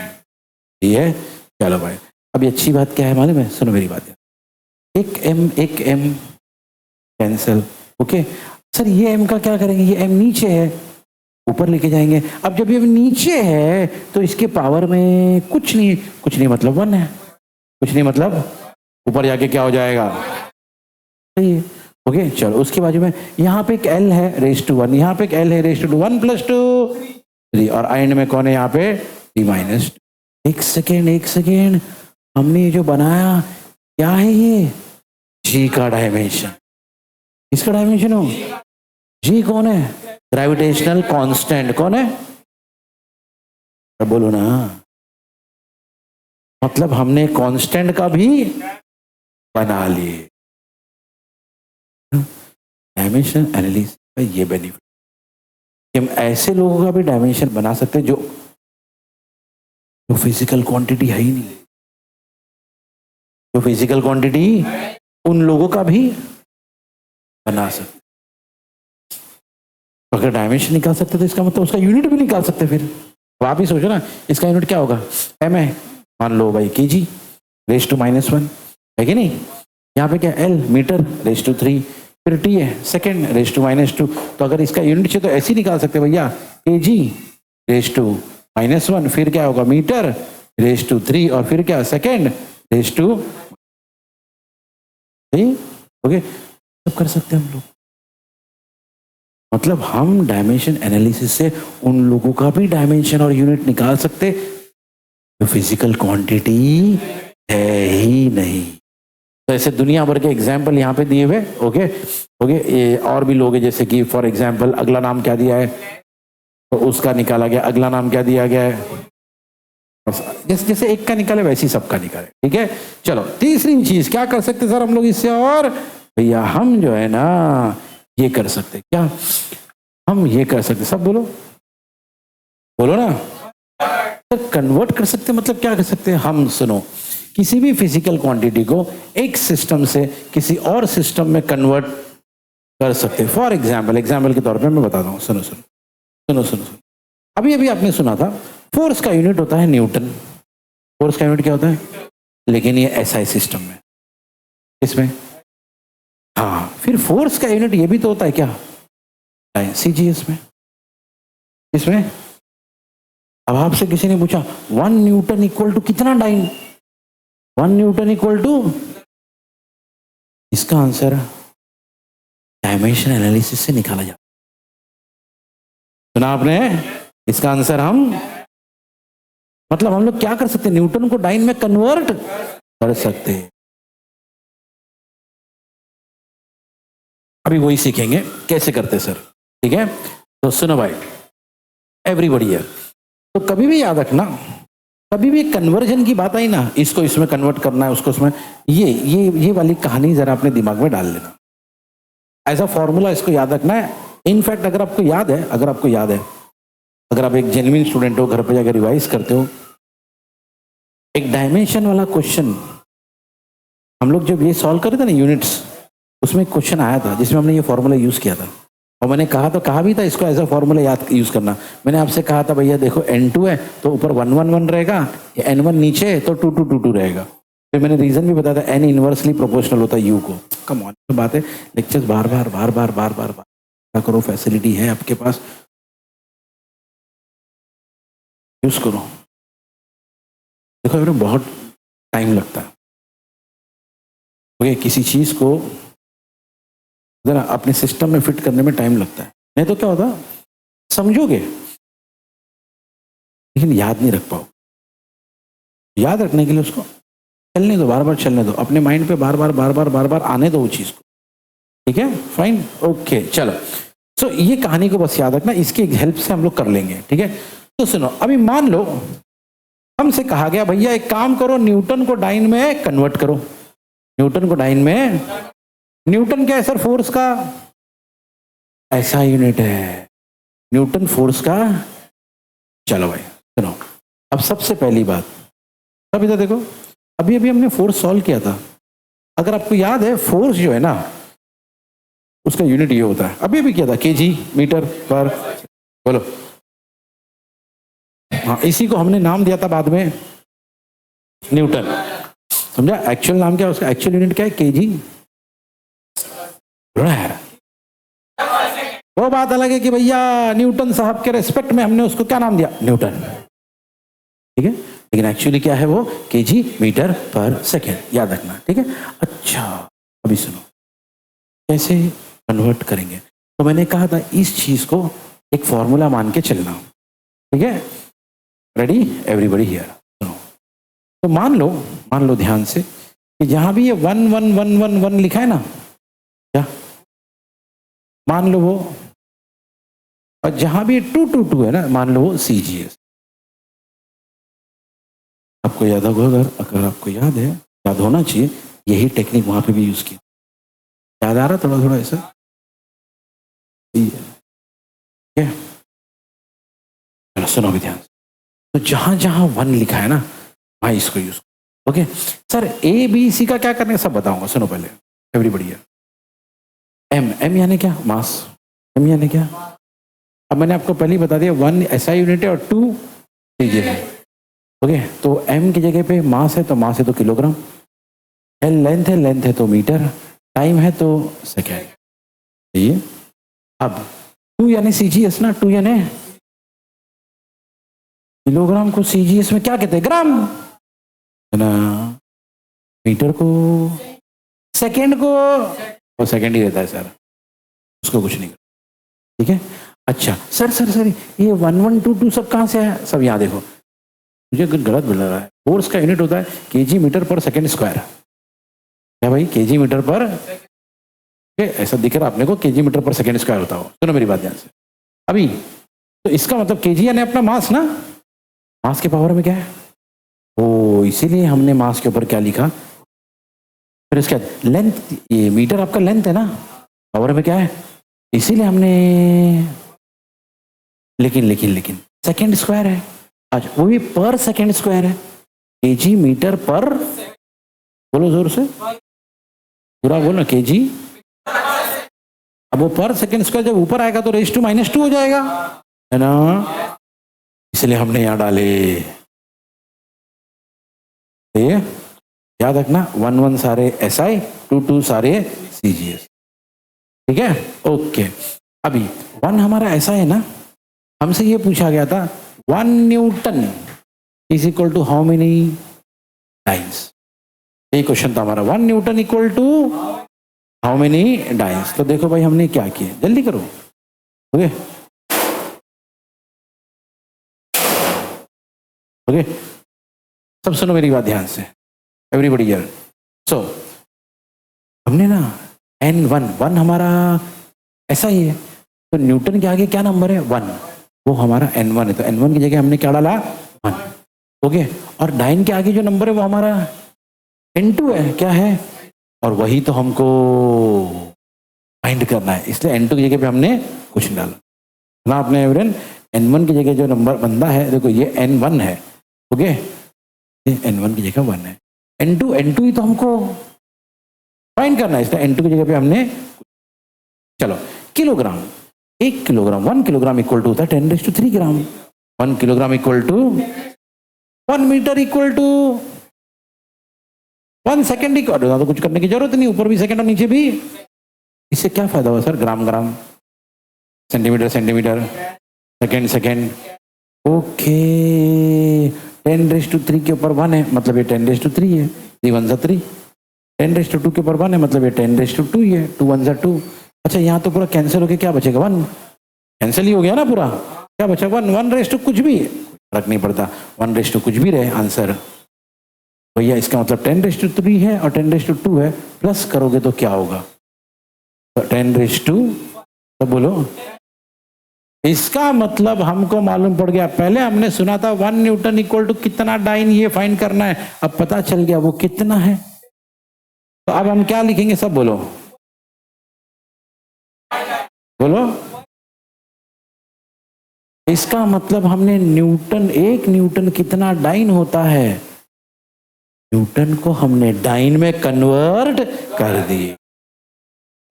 ये है। चलो भाई, अभी अच्छी बात क्या है मालूम है? सुनो मेरी बात। एक m कैंसिल। ओके सर, ये m का क्या करेंगे? ये m नीचे है, ऊपर लेके जाएंगे। अब जब ये नीचे है तो इसके पावर में कुछ नहीं, कुछ नहीं मतलब 1 है, कुछ नहीं मतलब ऊपर जाके क्या हो जाएगा? सही है। ओके चलो, उसके बाजू में यहाँ पे एक l है रेज टू 1, यहाँ पे एक l है रेज टू 1 + 2 3, और एंड में कौन है यहाँ पे? t-। एक सेकेंड, हमने ये जो बनाया क्या है? ये g का डायमेंशन। इसका डायमेंशन हो g कौन है? Gravitational constant. कौन है? बोलो ना। मतलब हमने कांस्टेंट का भी बना लिए। डायमेंशन एनालिसिस का ये बेनिफिट, हम ऐसे लोगों का भी डायमेंशन बना सकते हैं जो फिजिकल क्वांटिटी है ही नहीं। जो फिजिकल क्वांटिटी, उन लोगों का भी बना सकते। अगर डायमेंशन निकाल सकते तो इसका मतलब उसका यूनिट भी निकाल सकते। फिर अब आप ही सोचो ना, इसका यूनिट क्या होगा? m है, मान लो भाई kg रेज टू -1 है कि नहीं? यहाँ पे क्या l, मीटर रेज टू 3, फिर t है सेकेंड रेज टू -2। तो अगर इसका यूनिट चाहिए तो ऐसे ही निकाल सकते भैया, kg रेज टू -1, फिर क्या होगा? मीटर रेज टू 3, और फिर क्या? Second raise to. ओके, सब कर सकते हैं हम लोग। मतलब हम डायमेंशन एनालिसिस से उन लोगों का भी डायमेंशन और यूनिट निकाल सकते जो फिजिकल क्वांटिटी है ही नहीं। तो ऐसे दुनिया भर के एग्जाम्पल यहाँ पे दिए हुए। ओके ये और भी लोग हैं, जैसे कि फॉर एग्जाम्पल अगला नाम क्या दिया है तो उसका निकाला गया, अगला नाम क्या दिया गया है, जैसे एक का निकाले वैसे ही सबका निकाले। ठीक है, चलो तीसरी चीज क्या कर सकते सर हम लोग इससे? और भैया हम जो है ना ये कर सकते। क्या हम ये कर सकते? सब बोलो, बोलो ना। सर कन्वर्ट कर सकते मतलब क्या कर सकते हैं हम? सुनो, किसी भी फिजिकल क्वांटिटी को एक सिस्टम से किसी और सिस्टम में कन्वर्ट कर सकते। फॉर एग्जाम्पल के तौर पे मैं बताता हूँ। सुनो, अभी अभी आपने सुना था फोर्स का यूनिट होता है न्यूटन। फोर्स का यूनिट क्या होता है? लेकिन ये SI सिस्टम में, इसमें हाँ, फिर फोर्स का यूनिट ये भी तो होता है क्या? CGS में, इसमें। अब आपसे किसी ने पूछा 1 न्यूटन इक्वल टू कितना डाइन? 1 न्यूटन इक्वल टू, इसका आंसर डायमेंशन एनालिसिस से निकाला जाता। सुना आपने? इसका आंसर हम, मतलब हम लोग क्या कर सकते? न्यूटन को डाइन में कन्वर्ट कर सकते। अभी वही सीखेंगे कैसे करते सर। ठीक है, तो सुनो भाई एवरीबॉडी है, तो कभी भी याद रखना, कभी भी कन्वर्जन की बात आई ना, इसको इसमें कन्वर्ट करना है, उसको उसमें, ये वाली कहानी जरा अपने दिमाग में डाल लेना। ऐसा फॉर्मूला इसको याद रखना है। इनफैक्ट अगर आपको याद है, अगर आप एक जेन्युइन स्टूडेंट हो, घर पे जाकर रिवाइज करते हो, एक डायमेंशन वाला क्वेश्चन हम लोग जब ये सॉल्व कर रहे थे ना यूनिट्स, उसमें एक क्वेश्चन आया था जिसमें हमने ये फॉर्मूला यूज किया था, और मैंने कहा भी था इसको एज अ फॉर्मूला याद यूज करना। मैंने आपसे कहा था भैया देखो n2 है तो ऊपर 1 1 1 रहेगा, n1 नीचे है तो 2 2 2 2 रहेगा। फिर मैंने रीजन भी बताया था, n इनवर्सली प्रोपोर्शनल होता है u को। कम ऑन, बात है लेक्चर्स बार बार करो, फैसिलिटी है आपके पास। यूज करो। देखो इन्हें बहुत टाइम लगता है। ओके, किसी चीज को जरा अपने सिस्टम में फिट करने में टाइम लगता है। नहीं तो क्या होता, समझोगे लेकिन याद नहीं रख पाओ। याद रखने के लिए उसको चलने दो, बार बार चलने दो, अपने माइंड पे बार बार बार बार बार बार आने दो वो चीज को। ठीक है, फाइन, ओके, चलो। सो ये कहानी को बस याद रखना, इसकी हेल्प से हम लोग कर लेंगे। ठीक है, तो सुनो, अभी मान लो हमसे कहा गया भैया एक काम करो, न्यूटन को डाइन में कन्वर्ट करो। न्यूटन को डाइन में, न्यूटन क्या है सर? फोर्स का ऐसा यूनिट है, न्यूटन फोर्स का। चलो भाई सुनो, अब सबसे पहली बात, अब इधर देखो, अभी अभी हमने फोर्स सॉल्व किया था। अगर आपको याद है, फोर्स जो है ना उसका यूनिट ये होता है, अभी अभी किया था, केजी मीटर पर, बोलो। हाँ, इसी को हमने नाम दिया था बाद में न्यूटन, समझा? एक्चुअल नाम क्या है उसका? एक्चुअल यूनिट क्या है? केजी। वो बात अलग है कि भैया न्यूटन साहब के रेस्पेक्ट में हमने उसको क्या नाम दिया? न्यूटन। ठीक है, लेकिन एक्चुअली क्या है वो? केजी मीटर पर सेकेंड, याद रखना। ठीक है, अच्छा अभी सुनो कैसे कन्वर्ट करेंगे। तो मैंने कहा था इस चीज को एक फॉर्मूला मान के चलना। ठीक है, रेडी एवरीबडी हियर? सुनो, तो मान लो ध्यान से कि जहां भी ये 1 1 1 1 1 लिखा है ना, क्या मान लो वो, और जहां भी 2 2 2 है ना, मान लो वो CGS। आपको याद होगा, अगर आपको याद है, याद होना चाहिए, यही टेक्निक वहां पे भी यूज की। याद आ रहा थोड़ा थोड़ा ऐसा? सुनो भी ध्यान। तो जहां जहां 1 लिखा है ना, वहां इसको यूज। ओके सर, ABC का क्या करने, सब बताऊंगा, सुनो पहले एवरीबडी। M यानी क्या? मास। M यानी क्या? अब मैंने आपको पहले ही बता दिया, 1 SI यूनिट है और 2 CG है। ओके, तो M की जगह पे मास है, तो मास है तो किलोग्राम, L लेंथ है तो मीटर, टाइम है तो सेकेंड। ये अब 2 यानी CGS ना, 2 यानी किलोग्राम को CGS में क्या कहते हैं? ग्राम, है ना? मीटर को, सेकेंड को, वो सेकेंड ही रहता है सर, उसको कुछ नहीं। ठीक है, अच्छा सर ये 1 1 2 2 सब कहाँ से है? सब यहाँ देखो, मुझे गलत मिल रहा है। फोर्स का यूनिट होता है केजी मीटर पर सेकेंड स्क्वायर। क्या भाई? केजी मीटर पर, ऐसा दिख रहा आपने को, केजी मीटर पर सेकेंड स्क्वायर होता हो। सुनो मेरी बात ध्यान से अभी। तो इसका मतलब केजी यानी अपना मास ना, मास के पावर में क्या है? ओ, इसीलिए हमने मास के ऊपर क्या लिखा। फिर इसके बाद लेंथ, ये मीटर आपका लेंथ है ना, पावर में क्या है? इसीलिए हमने, लेकिन सेकेंड स्क्वायर है आज, वो भी पर सेकेंड स्क्वायर है। केजी मीटर पर, बोलो जोर से, पूरा बोलो ना, केजी। अब वो पर सेकेंड स्क्वायर जब ऊपर आएगा तो रेज़ टू -2 हो जाएगा, है ना? इसलिए हमने यहां डाले। ये याद रखना, 1 1 सारे SI, 2 2 सारे CGS। ठीक है, ओके। अभी 1 हमारा ऐसा है ना, हमसे ये पूछा गया था 1 newton is equal to how many dynes. ये क्वेश्चन था हमारा, 1 newton equal to how many dynes. तो देखो भाई हमने क्या किया, जल्दी करो। ओके ओके, सब सुनो मेरी बात ध्यान से एवरीबडी हियर। सो हमने ना N1 हमारा ऐसा ही है, तो न्यूटन के आगे क्या नंबर है? 1, वो हमारा N1 है, तो N1 की जगह हमने क्या डाला? 1। ओके, और डाइन के आगे जो नंबर है वो हमारा N2 है, क्या है? और वही तो हमको फाइंड करना है, इसलिए N2 की जगह पे हमने कुछ नहीं डाला ना। आपने एवरेन N1 की जगह जो नंबर बंदा है, देखो ये N1 है। ओके, ये N1 की जगह 1 है, N2 ही तो हमको फाइंड करना है, इसलिए N2 की जगह पे हमने, चलो kilogram, 1 kilogram, 1 kilogram equal to होता है 10⁻³ gram. 1 kilogram equal to 1 metre equal to 1 second equal, तो कुछ करने की जरूरत नहीं, ऊपर भी सेकेंड और नीचे भी। इससे क्या फायदा हुआ sir? Gram gram, centimetre centimetre, second second, okay 10⁻³ के ऊपर 1 है, मतलब ये 10⁻³ है, 3 1 3। 10⁻² के ऊपर 1 है, मतलब ये 10⁻² ही है, 2 1 2। अच्छा यहाँ तो पूरा कैंसिल हो गया, क्या बचेगा 1, कैंसिल ही हो गया ना पूरा, क्या बचा 1, 1 कुछ भी, फर्क नहीं पड़ता, 1 कुछ भी रहे आंसर। भैया इसका मतलब 10⁻³ है और 10⁻² है, प्लस करोगे तो क्या होगा, तो 10⁻, तो बोलो इसका मतलब हमको मालूम पड़ गया, पहले हमने सुना था 1 न्यूटन इक्वल टू कितना डाइन, ये फाइंड करना है, अब पता चल गया वो कितना है। तो अब हम क्या लिखेंगे, सब बोलो बोलो। इसका मतलब हमने न्यूटन, 1 न्यूटन कितना डाइन होता है, न्यूटन को हमने डाइन में कन्वर्ट कर दिए।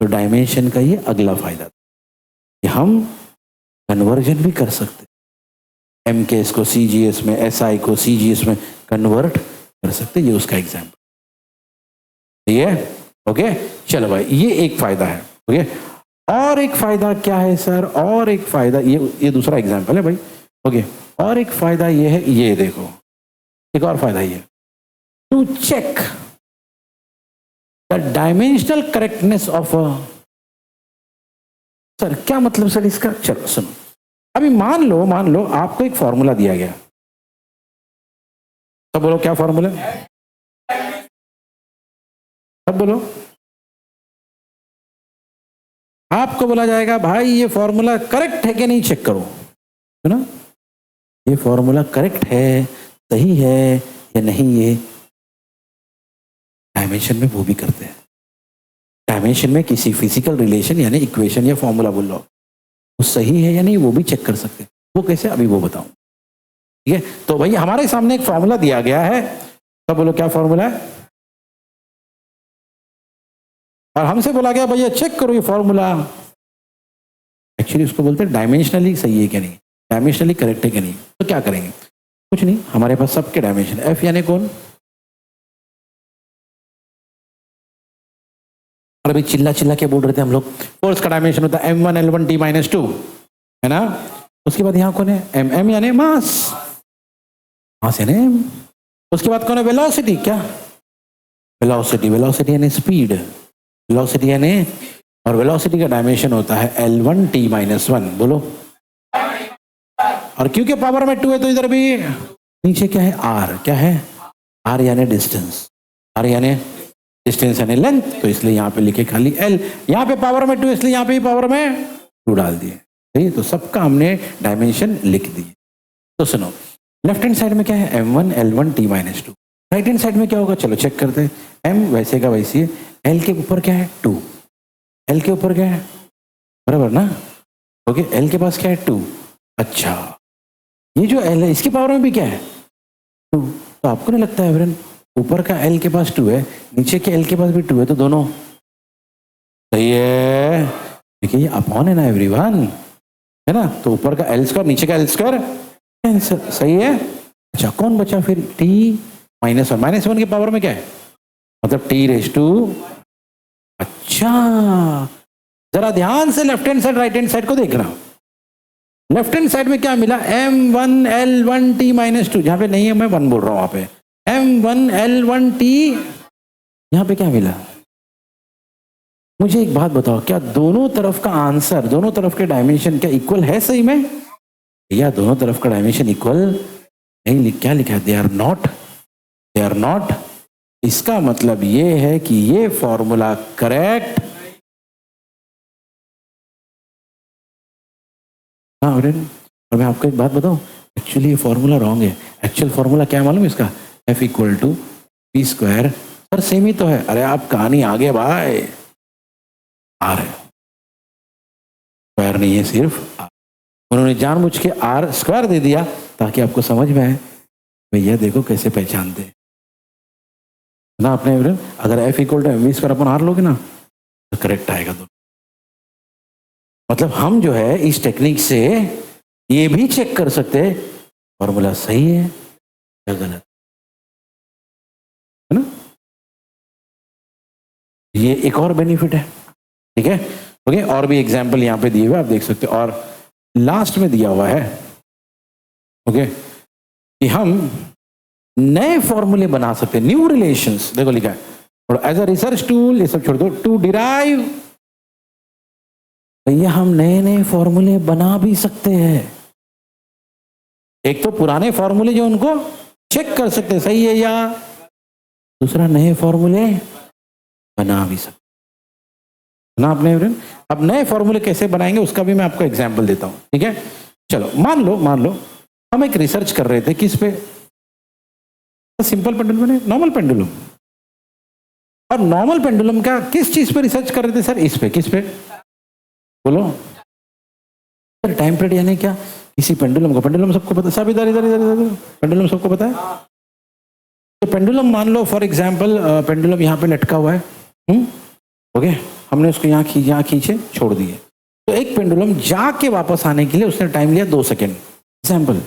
तो डायमेंशन का ये अगला फायदा कि हम कन्वर्जन भी कर सकते, MKS को CGS में, SI को CGS में कन्वर्ट कर सकते, ये उसका एग्जाम्पल, ठीक है। ओके चलो भाई, ये एक फायदा है। ओके और एक फायदा क्या है सर, और एक फायदा, ये दूसरा एग्जाम्पल है भाई। ओके और एक फायदा ये है, ये देखो एक और फायदा ये, to check the dimensional correctness of a, sir क्या मतलब सर इसका, चलो सुनो, अभी मान लो आपको एक फॉर्मूला दिया गया, तो बोलो क्या फॉर्मूला, अब बोलो, आपको बोला जाएगा भाई ये फॉर्मूला करेक्ट है कि नहीं चेक करो, है ना, ये फॉर्मूला करेक्ट है, सही है या नहीं, ये डायमेंशन में वो भी करते हैं। डायमेंशन में किसी फिजिकल रिलेशन यानी इक्वेशन या फॉर्मूला बोल लो, वो सही है या नहीं वो भी चेक कर सकते हैं। वो कैसे, अभी वो बताऊं, ठीक है। तो भाई हमारे सामने एक फॉर्मूला दिया गया है, तो बोलो क्या फॉर्मूला है, और हमसे बोला गया भैया चेक करो ये फॉर्मूला, एक्चुअली उसको बोलते हैं डायमेंशनली सही है क्या नहीं, डायमेंशनली करेक्ट है क्या नहीं। तो क्या करेंगे, कुछ नहीं, हमारे पास सबके डायमेंशन, F यानी कौन, और अभी चिल्ला चिल्ला के बोल रहे थे हम लोग, फोर्स का डायमेंशन होता है M1 L1 T-2, है ना। उसके बाद यहाँ कौन है, M यानी मास, मास यानी M। उसके बाद कौन है, वेलोसिटी, क्या वेलोसिटी, वेलोसिटी यानी स्पीड, वेलोसिटी यानी, और वेलोसिटी का डायमेंशन होता है L1 T-1, बोलो। और क्योंकि पावर में 2 है तो इधर भी नीचे क्या है, R, क्या है R यानी डिस्टेंस, R यानी डिस्टेंस यानी लेंथ, तो इसलिए यहाँ पे लिखे खाली L, यहाँ पे पावर में 2 इसलिए यहाँ पे पावर में 2 डाल दिए, सही। तो सबका हमने डायमेंशन लिख दिए। तो सुनो, लेफ्ट हैंड साइड में क्या है, M1 L1 T-2, right hand side में क्या होगा, चलो चेक करते हैं। M वैसे का वैसी है, L के ऊपर क्या है 2, L के ऊपर क्या है, बराबर ना, ओके L के पास क्या है 2, अच्छा ये जो L है इसकी पावर में भी क्या है 2, तो आपको नहीं लगता है एवरन ऊपर का L के पास 2 है, नीचे के L के पास भी 2 है, तो दोनों सही है। देखिए ये अपॉन है ना एवरीवन, है ना, तो ऊपर का L² नीचे का L² कैंसिल, सही है। अच्छा कौन बचा फिर, T-1, -1 की पावर में क्या है, मतलब T⁻², अच्छा जरा ध्यान से left hand side right hand side को देखना, लेफ्ट हैंड साइड में क्या मिला, M1 L1 T-2, जहां पे नहीं है मैं 1 बोल रहा हूं, वहां पे M1 L1 T, यहां पे क्या मिला। मुझे एक बात बताओ, क्या दोनों तरफ का आंसर, दोनों तरफ के डायमेंशन क्या इक्वल है सही में, या दोनों तरफ का डायमेंशन इक्वल नहीं, क्या लिखा है, they are not, they are not. इसका मतलब ये है कि ये फॉर्मूला करेक्ट, हाँ। और मैं आपको एक बात बताऊं, एक्चुअली ये फॉर्मूला रॉन्ग है। एक्चुअल फॉर्मूला क्या है मालूम है इसका, F = P², पर सेम ही तो है। अरे आप कहानी आगे भाई, R है, स्क्वायर नहीं है, सिर्फ R। उन्होंने जानबूझ के R² दे दिया ताकि आपको समझ में आए, भैया देखो कैसे पहचानते हैं ना आपने, अगर F = mv² लोगे ना तो करेक्ट आएगा दोनों। मतलब हम जो है इस टेक्निक से ये भी चेक कर सकते हैं फॉर्मूला सही है या गलत, है ना। ये एक और बेनिफिट है, ठीक है। ओके और भी एग्जांपल यहाँ पे दिए हुए आप देख सकते हो, और लास्ट में दिया हुआ है ओके, कि हम नए फॉर्मूले बना सकते हैं, न्यू रिलेशंस, देखो लिखा है, और एज अ रिसर्च टूल, ये सब छोड़ दो, टू डिराइव, भैया हम नए नए फॉर्मूले बना भी सकते हैं। एक तो पुराने फॉर्मूले जो उनको चेक कर सकते हैं सही है या, दूसरा नए फॉर्मूले बना भी सकते ना आपने। अब नए फॉर्मूले कैसे बनाएंगे उसका भी मैं आपको एग्जांपल देता हूं, ठीक है। चलो मान लो हम एक रिसर्च कर रहे थे, किस पे, सिंपल पेंडुलम है, नॉर्मल पेंडुलम, और नॉर्मल पेंडुलम का किस चीज पे रिसर्च कर रहे थे सर, इस पे, किस पे बोलो सर, टाइम पीरियड यानी क्या, किसी पेंडुलम को, पेंडुलम सबको पता, सब इधर इधर इधर इधर, पेंडुलम सबको पता है। तो पेंडुलम मान लो फॉर एग्जांपल, पेंडुलम यहाँ पे लटका हुआ है, ओके, हमने उसको यहाँ खींचे छोड़ दिए, तो एक पेंडुलम जाके वापस आने के लिए उसने टाइम लिया 2 सेकेंड, एग्जाम्पल,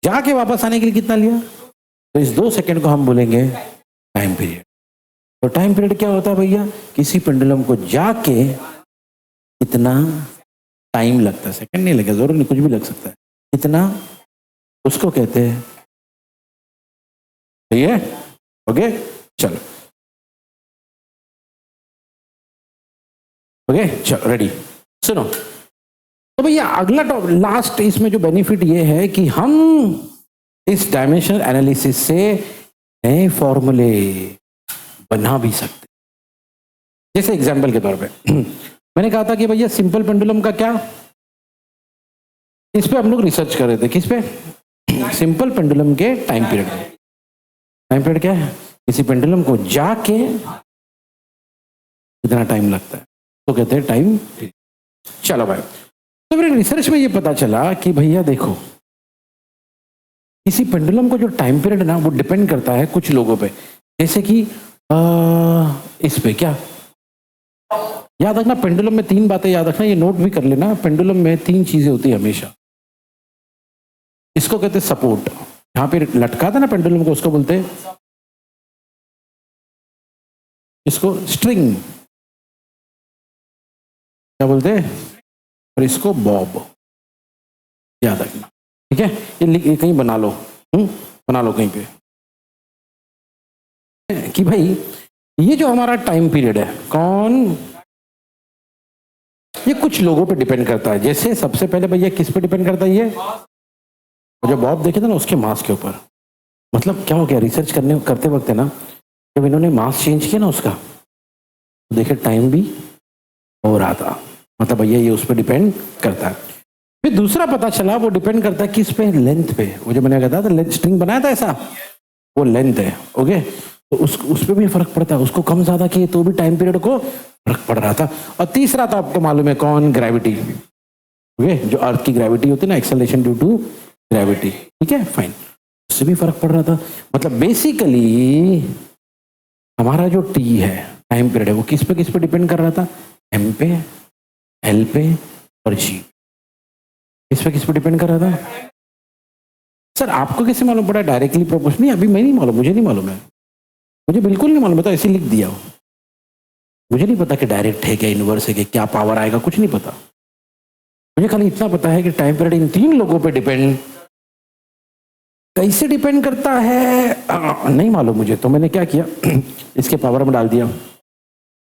जाके वापस आने के लिए कितना लिया, तो इस 2 सेकेंड को हम बोलेंगे टाइम पीरियड। तो टाइम पीरियड क्या होता है भैया, किसी पेंडुलम को जाके कितना टाइम लगता है, सेकंड नहीं लगेगा, जरूर नहीं, कुछ भी लग सकता है, कितना, उसको कहते हैं, सही है, ओके, चलो, ओके, चलो रेडी, सुनो। तो भैया अगला लास्ट इसमें जो बेनिफिट ये है कि हम इस डायमेंशनल एनालिसिस से नए फॉर्मूले बना भी सकते। जैसे एग्जांपल के तौर पे मैंने कहा था कि भैया सिंपल पेंडुलम का क्या, इस पे हम लोग रिसर्च कर रहे थे, किस पे, सिंपल पेंडुलम के टाइम पीरियड में। टाइम पीरियड क्या है, किसी पेंडुलम को जाके कितना टाइम लगता है, तो कहते हैं टाइम पीरियड। चलो भाई, तो मेरे रिसर्च में ये पता चला कि भैया देखो, किसी पेंडुलम को जो टाइम पीरियड है ना, वो डिपेंड करता है कुछ लोगों पे, जैसे कि इस पे क्या, याद रखना पेंडुलम में 3 बातें याद रखना, ये नोट भी कर लेना, पेंडुलम में 3 चीजें होती है हमेशा। इसको कहते हैं सपोर्ट, यहां पे लटका था ना पेंडुलम को, उसको बोलते हैं, इसको स्ट्रिंग क्या बोलते हैं, और इसको बॉब, याद रखना, ठीक है। ये कहीं बना लो, बना लो कहीं पे, कि भाई ये जो हमारा टाइम पीरियड है, कौन, ये कुछ लोगों पे डिपेंड करता है। जैसे सबसे पहले भैया किस पे डिपेंड करता है, ये जो बॉब देखे थे ना, उसके मास के ऊपर। मतलब क्या हो गया, रिसर्च करते वक्त है ना, जब इन्होंने मास चेंज किया ना उसका, तो देखे टाइम भी हो रहा था, मतलब भैया ये उस पर डिपेंड करता है। फिर दूसरा पता चला वो डिपेंड करता है किस पे, लेंथ पे, वो जो मैंने कहा था लेंथ, स्ट्रिंग बनाया था ऐसा, वो लेंथ है, ओके, तो उस पर भी फर्क पड़ता है, उसको कम ज्यादा किए तो भी टाइम पीरियड को फर्क पड़ रहा था। और तीसरा तो आपको मालूम है कौन, ग्रेविटी, ओके, जो अर्थ की ग्रेविटी होती है ना, एक्सेलरेशन ड्यू टू ग्रेविटी, ठीक है, फाइन, उससे भी फर्क पड़ रहा था। मतलब बेसिकली हमारा जो टी है, टाइम पीरियड है, वो किस पे डिपेंड कर रहा था, एम पे, एल पे और जी, इस पे डिपेंड कर रहा था। सर आपको कैसे मालूम पड़ा डायरेक्टली प्रोपोर्शनल, नहीं अभी मैं नहीं मालूम, मुझे नहीं मालूम है, मुझे बिल्कुल नहीं मालूम, तो ऐसे लिख दिया हो, मुझे नहीं पता कि डायरेक्ट है क्या, इनवर्स है क्या पावर आएगा, कुछ नहीं पता, मुझे खाली इतना पता है कि टाइम पीरियड इन 3 लोगों पे डिपेंड, कैसे डिपेंड करता है नहीं मालूम मुझे, तो मैंने क्या किया इसके पावर में डाल दिया,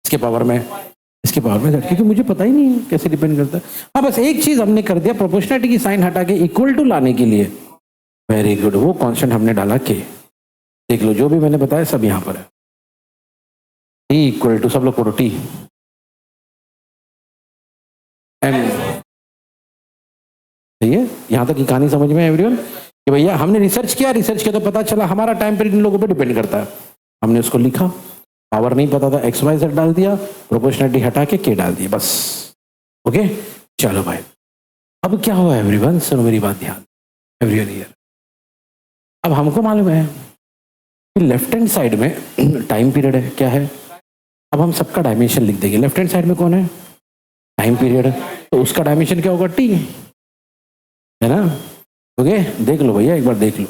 इसके पावर में, क्योंकि मुझे पता ही नहीं है कैसे डिपेंड करता है। हाँ बस एक चीज हमने कर दिया, प्रोपोर्शनलिटी की साइन हटा के इक्वल टू लाने के लिए, वेरी गुड, वो कांस्टेंट हमने डाला के, देख लो जो भी मैंने बताया सब यहां पर है, टी इक्वल टू, सब लोग पढ़ो, टी एम, सही है, यहां तक की कहानी समझ में एवरीवन, कि भैया हमने रिसर्च किया तो पता चला हमारा टाइम पीरियड इन लोगों पे डिपेंड करता है, हमने उसको लिखा, पावर नहीं पता था एक्स वाई जेड डाल दिया, प्रोपोर्शनलिटी हटा के के डाल दिया, बस, ओके। चलो भाई, अब क्या हुआ एवरीवन, सुनो मेरी बात ध्यान, एवरीवन हियर, अब हमको मालूम है कि लेफ्ट हैंड साइड में टाइम पीरियड है, क्या है, अब हम सबका डायमेंशन लिख देंगे, लेफ्ट हैंड साइड में कौन है, टाइम पीरियड, तो उसका डायमेंशन क्या होगा, टी, है ना, ओके, देख लो भैया एक बार देख लो,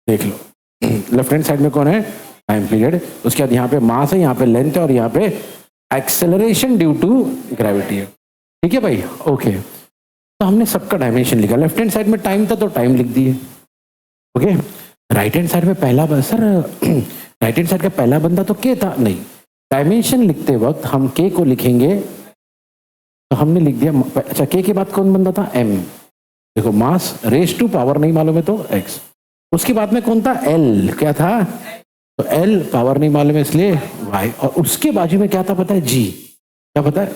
लेफ्ट हैंड साइड में कौन है, टाइम पीरियड, उसके बाद यहाँ पे मास है, यहाँ पे लेंथ है, और यहाँ पे एक्सेलरेशन ड्यू टू ग्रेविटी है, ठीक है भाई, ओके। तो हमने सबका डायमेंशन लिखा, लेफ्ट हैंड साइड में टाइम था तो टाइम लिख दिए। ओके, राइट हैंड साइड में पहला सर राइट हैंड साइड का पहला बंदा तो के था, नहीं, डायमेंशन लिखते वक्त हम के को लिखेंगे तो हमने लिख दिया, अच्छा के के बाद कौन बंदा था, एम। देखो मास रेस टू पावर नहीं मालूम है तो एक्स, उसके बाद में कौन था, एल, क्या था, तो एल पावर नहीं मालूम है इसलिए वाई, और उसके बाजू में क्या था पता है, जी, क्या पता है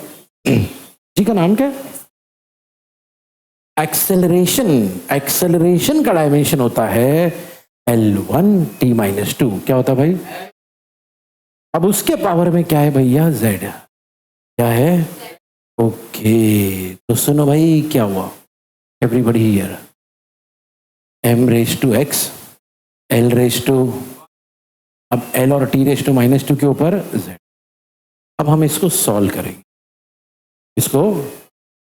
जी का नाम क्या है, एक्सेलरेशन। एक्सेलरेशन का डायमेंशन होता है L1t-2, क्या होता है भाई। अब उसके पावर में क्या है भैया, z, क्या है, ओके। तो सुनो भाई क्या हुआ, एवरीबडी हियर, m⁻⁻x, l⁻, अब l और t⁻⁻2 के ऊपर z। अब हम इसको सॉल्व करेंगे, इसको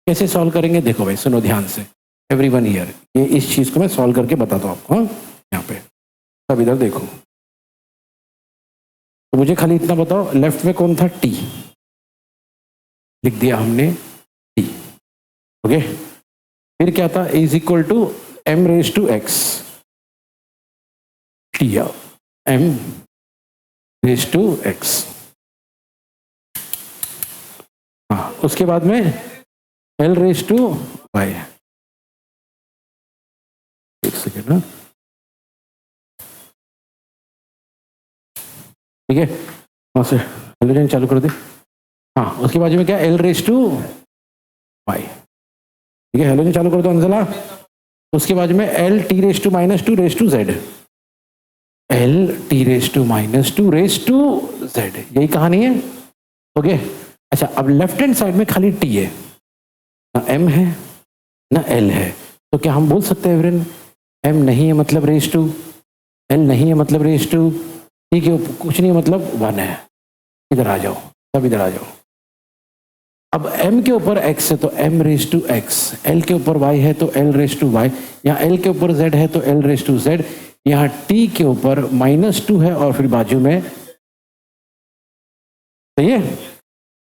कैसे सॉल्व करेंगे, देखो भाई सुनो ध्यान से, एवरीवन हियर, ये इस चीज को मैं सॉल्व करके बताता हूँ आपको। हाँ, यहाँ पे सब इधर देखो, तो मुझे खाली इतना बताओ, लेफ्ट में कौन था, t, लिख दिया हमने t, ओके। फिर क्या था, is equal to m⁻⁻x, t, m⁻⁻x, हाँ, उसके बाद में l⁻y, एक सेकेंड ना, ठीक है, वहां से हेलोजन चालू कर दे, हाँ, उसके बाजू में क्या, l⁻y, ठीक है, हेलोजन चालू कर दो अंजला, उसके बाजू में l⁻⁻2 z, l⁻⁻2 z, यही कहानी है, ओके। अच्छा, अब लेफ्ट हैंड साइड में खाली t है, ना m है ना l है, तो क्या हम बोल सकते हैं एवरेन, m नहीं है मतलब ⁻², l नहीं है मतलब ⁻², ठीक है, कुछ नहीं मतलब 1 है, इधर आ जाओ, सब इधर आ जाओ। अब m के ऊपर x है तो m⁻x, l के ऊपर y है तो l⁻y, यहाँ l के ऊपर z है तो l⁻z, यहाँ t के ऊपर -2 है और फिर बाजू में, सही है।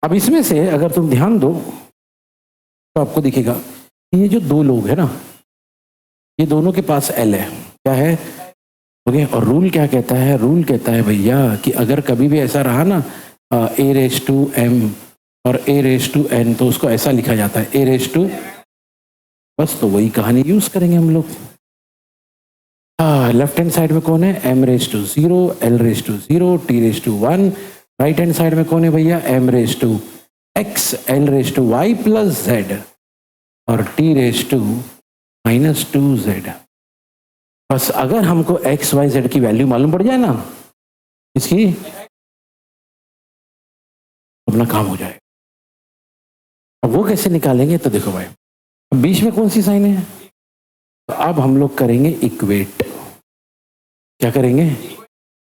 अब इसमें से अगर तुम ध्यान दो तो आपको दिखेगा ये जो दो लोग है ना, ये दोनों के पास l है, क्या है, ओके। और रूल क्या कहता है, रूल कहता है भैया कि अगर कभी भी ऐसा रहा ना a⁻m और a⁻n, तो उसको ऐसा लिखा जाता है a⁻, बस, तो वही कहानी यूज करेंगे हम लोग। लेफ्ट हैंड साइड में कौन है, m⁻0, l⁻0, t⁻1, right hand side में कौन है भैया, m⁻x, l⁻y प्लस z और t⁻⁻2z। बस अगर हमको x, y, z की वैल्यू मालूम पड़ जाए ना इसकी, अपना काम हो जाए। अब वो कैसे निकालेंगे, तो देखो भाई, अब बीच में कौन सी साइन है, तो अब हम लोग करेंगे इक्वेट, क्या करेंगे,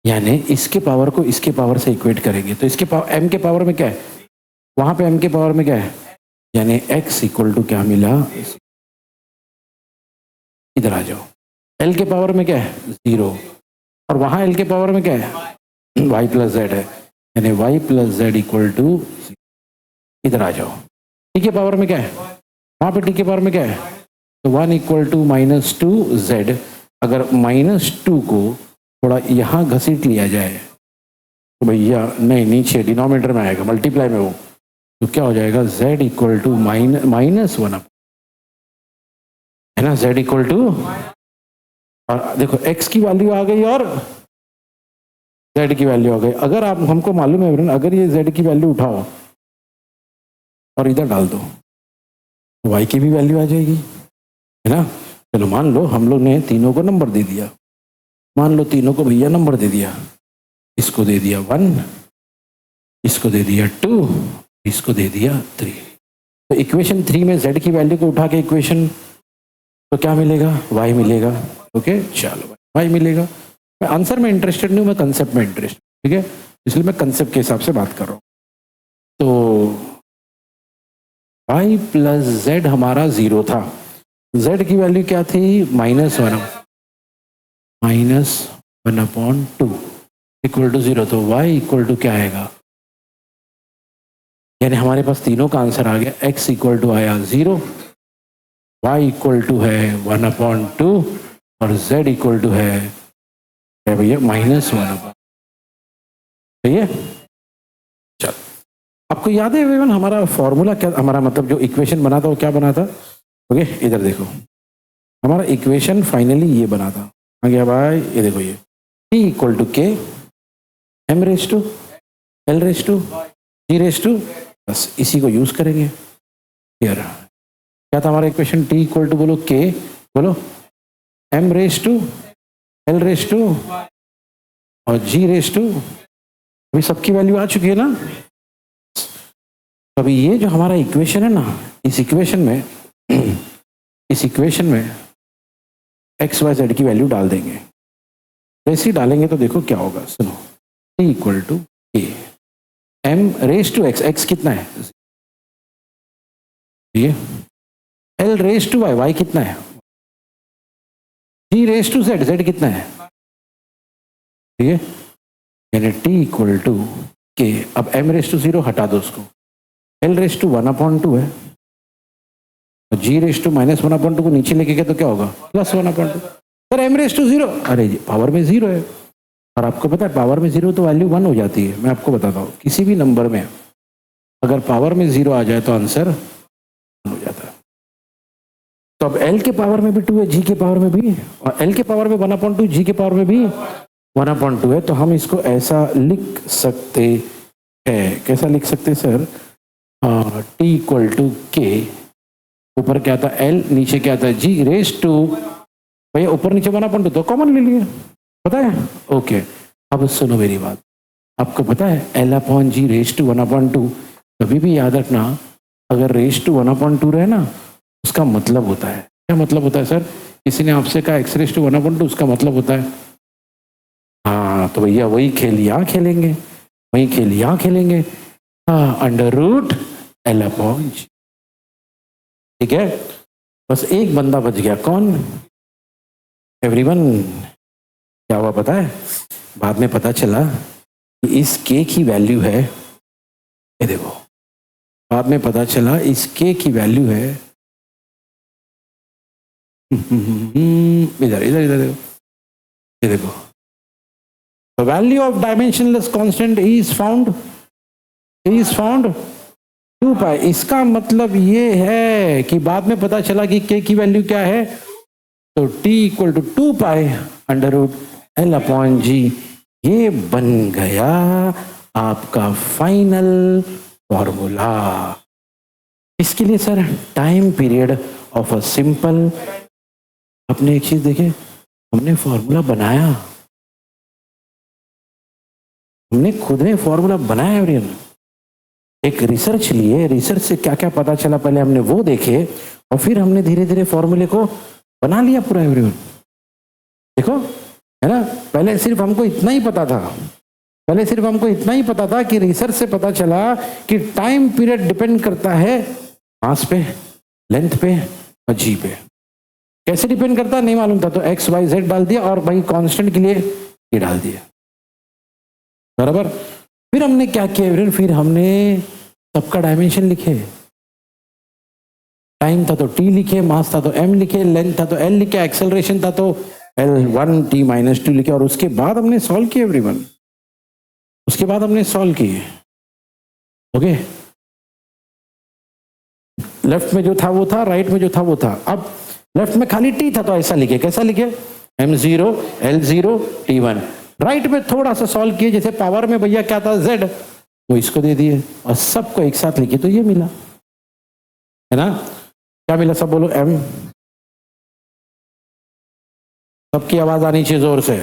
यानी इसके पावर को इसके पावर से इक्वेट करेंगे, तो इसके पावर m के पावर में क्या है, वहां पे m के पावर में क्या है, यानी x इक्वल टू क्या मिला, इधर आ जाओ, l के पावर में क्या है 0, और वहां l के पावर में क्या है y प्लस z है, यानी y plus z equal to, इधर आ जाओ, t के पावर में क्या है, वहां पे t के पावर में क्या है, तो 1 इक्वल टू -2z। अगर -2 को थोड़ा यहाँ घसीट लिया जाए तो भैया, नहीं, नीचे डिनोमिनेटर में आएगा, मल्टीप्लाई में वो, तो क्या हो जाएगा, z इक्वल टू -1, है ना, z इक्वल टू, और देखो x की वैल्यू आ गई और z की वैल्यू आ गई। अगर आप, हमको मालूम है अगर ये z की वैल्यू उठाओ और इधर डाल दो तो y की भी वैल्यू आ जाएगी, है ना। चलो मान लो हम लोग ने तीनों को नंबर दे दिया, मान लो तीनों को भैया नंबर दे दिया, इसको दे दिया 1, इसको दे दिया 2, इसको दे दिया 3, तो इक्वेशन 3 में z की वैल्यू को उठा के इक्वेशन, तो क्या मिलेगा, y मिलेगा, ओके। चलो y मिलेगा, मैं आंसर में इंटरेस्टेड नहीं हूँ, मैं कंसेप्ट में इंटरेस्टेड, ठीक है, इसलिए मैं कंसेप्ट के हिसाब से बात कर रहा हूँ। तो y प्लस z हमारा 0 था, z की वैल्यू क्या थी, -1, -1/2 इक्वल टू 0, तो y इक्वल टू क्या आएगा, यानी हमारे पास तीनों का आंसर आ गया, x इक्वल टू आया 0, y इक्वल टू है 1/2 और z इक्वल टू है भैया -1/2। सही है। चल, आपको याद है एवरीवन हमारा फॉर्मूला क्या, हमारा मतलब जो इक्वेशन बना था वो क्या बना था? ओके इधर देखो, हमारा इक्वेशन फाइनली ये बना था। आ गया भाई, ये देखो, ये t equal to k m raise to l raise to g raise to, बस इसी को यूज करेंगे। हियर क्या था हमारा इक्वेशन? t इक्वल टू बोलो k, बोलो m raise to l raise to और g रेस टू। अभी सबकी वैल्यू आ चुकी है ना? अभी ये जो हमारा इक्वेशन है ना, इस इक्वेशन में एक्स वाई जेड की वैल्यू डाल देंगे। जैसे ही डालेंगे तो देखो क्या होगा, सुनो। t equal to k m raise to x, x कितना है ये, l raise to y, y कितना है, g raise to z, z कितना है, ठीक है। यानी t इक्वल टू के, अब m रेस टू 0 हटा दो उसको, l रेस टू 1/2 है और g रेस टू -1/2 को नीचे लेके गए तो क्या होगा, +1/2। सर m रेस टू 0, अरे पावर में 0 है, और आपको पता है पावर में 0 तो वैल्यू 1 हो जाती है। मैं आपको बताता हूँ, किसी भी नंबर में अगर पावर में 0 आ जाए तो आंसर 1 हो जाता है। तो अब l के पावर में भी 2 है, g के पावर में भी, और l के पावर में 1/2, g के पावर में भी 1/2 है। तो हम इसको ऐसा लिख सकते हैं, कैसा लिख सकते हैं सर? t इक्वल टू के, ऊपर क्या था l, नीचे क्या था g रेस टू, भैया ऊपर नीचे 1/2 तो कॉमन ले लिए, पता है? ओके, अब सुनो मेरी बात, आपको पता है l/g रेस टू 1/2, कभी भी याद रखना, अगर रेस टू 1/2 रहे ना, उसका मतलब होता है, क्या मतलब होता है सर? किसी ने आपसे कहा x रेस टू 1/2, उसका मतलब होता है, हाँ तो भैया वही खेल यहाँ खेलेंगे, वही खेल यहाँ खेलेंगे, हाँ √l/g, ठीक है। बस एक बंदा बच गया, कौन? एवरीवन, क्या हुआ पता है? बाद में पता चला कि इस k की वैल्यू है, ये देखो, बाद में पता चला इस k की वैल्यू है, इधर इधर इधर देखो, ये देखो, the value of dimensionless constant is found 2 पाई। इसका मतलब ये है कि बाद में पता चला कि k की वैल्यू क्या है, तो t equal to 2 pi √l/g, ये बन गया आपका फाइनल फॉर्मूला। इसके लिए sir time period of a simple, आपने एक चीज देखे, हमने फॉर्मूला बनाया, हमने खुद ने फॉर्मूला बनाया एवरीवन, एक रिसर्च लिए, रिसर्च से क्या क्या पता चला पहले हमने वो देखे, और फिर हमने धीरे धीरे फॉर्मूले को बना लिया पूरा एवरीवन। देखो है ना, पहले सिर्फ हमको इतना ही पता था, पहले सिर्फ हमको इतना ही पता था कि रिसर्च से पता चला कि टाइम पीरियड डिपेंड करता है मास पे, लेंथ पे और जी पे। कैसे डिपेंड करता नहीं मालूम था, तो एक्स वाई जेड डाल दिया और भाई कांस्टेंट के लिए ये डाल दिया, बराबर। फिर हमने क्या किया, फिर हमने सबका डायमेंशन लिखे, टाइम था तो टी लिखे, मास था तो एम लिखे, लेंथ था तो एल लिखे, एक्सेलरेशन था तो L1t-2 लिखे, और उसके बाद हमने सॉल्व किए एवरीवन, उसके बाद हमने सॉल्व किए। ओके, लेफ्ट में जो था वो था, राइट में जो था वो था। अब लेफ्ट में खाली t था तो ऐसा लिखे, कैसा लिखे, m0 l0 t1। राइट में थोड़ा सा सॉल्व किए, जैसे पावर में भैया क्या था z, वो इसको दे दिए और सबको एक साथ लिखे तो ये मिला, है ना। क्या मिला सब बोलो, m, सबकी आवाज आनी चाहिए जोर से।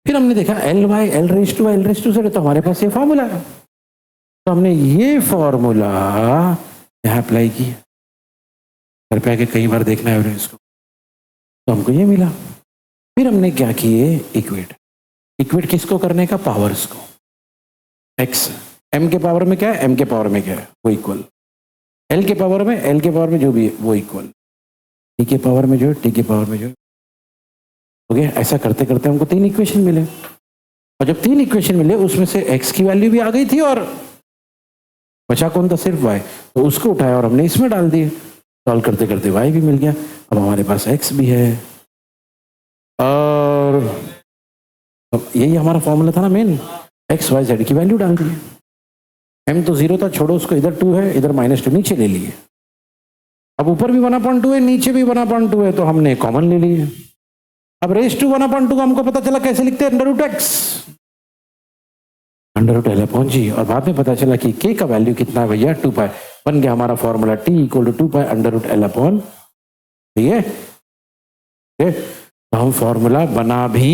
फिर हमने देखा Ly L⁻⁻z, तो हमारे पास ये फॉर्मूला है, तो हमने ये फॉर्मूला यहां अप्लाई किया, घर पे आके कई बार देखना है इसको, तो हमको ये मिला। फिर हमने क्या किए, इक्वेट किसको करने का, पावर्स को, x m के पावर में क्या है, m के पावर में क्या है वो इक्वल, l के पावर में जो भी है वो इक्वल, t के पावर में जो है t के पावर में जो है। ओके, ऐसा करते करते हमको 3 इक्वेशन मिले। और जब 3 इक्वेशन मिले उसमें से x की वैल्यू भी आ गई थी और बचा कौन था, सिर्फ y। तो उसको उठाया और हमने इसमें डाल दिए, सॉल्व करते करते y भी मिल गया। अब हमारे पास x भी है और अब यही हमारा फॉर्मूला था ना मेन, x y z की वैल्यू डाल दी। m तो 0 था, छोड़ो उसको, इधर 2 है, इधर -2 नीचे ले लिए। अब ऊपर भी 1/2 है, नीचे भी 1/2 है, तो हमने कॉमन ले लिए। अब रेस टू 1/2 को हमको पता चला कैसे लिखते हैं, √x, √L/g। और बाद में पता चला कि k का वैल्यू कितना है भैया, 2π। बन गया हमारा फॉर्मूला t = 2π √L/। ठीक है, तो हम फॉर्मूला बना भी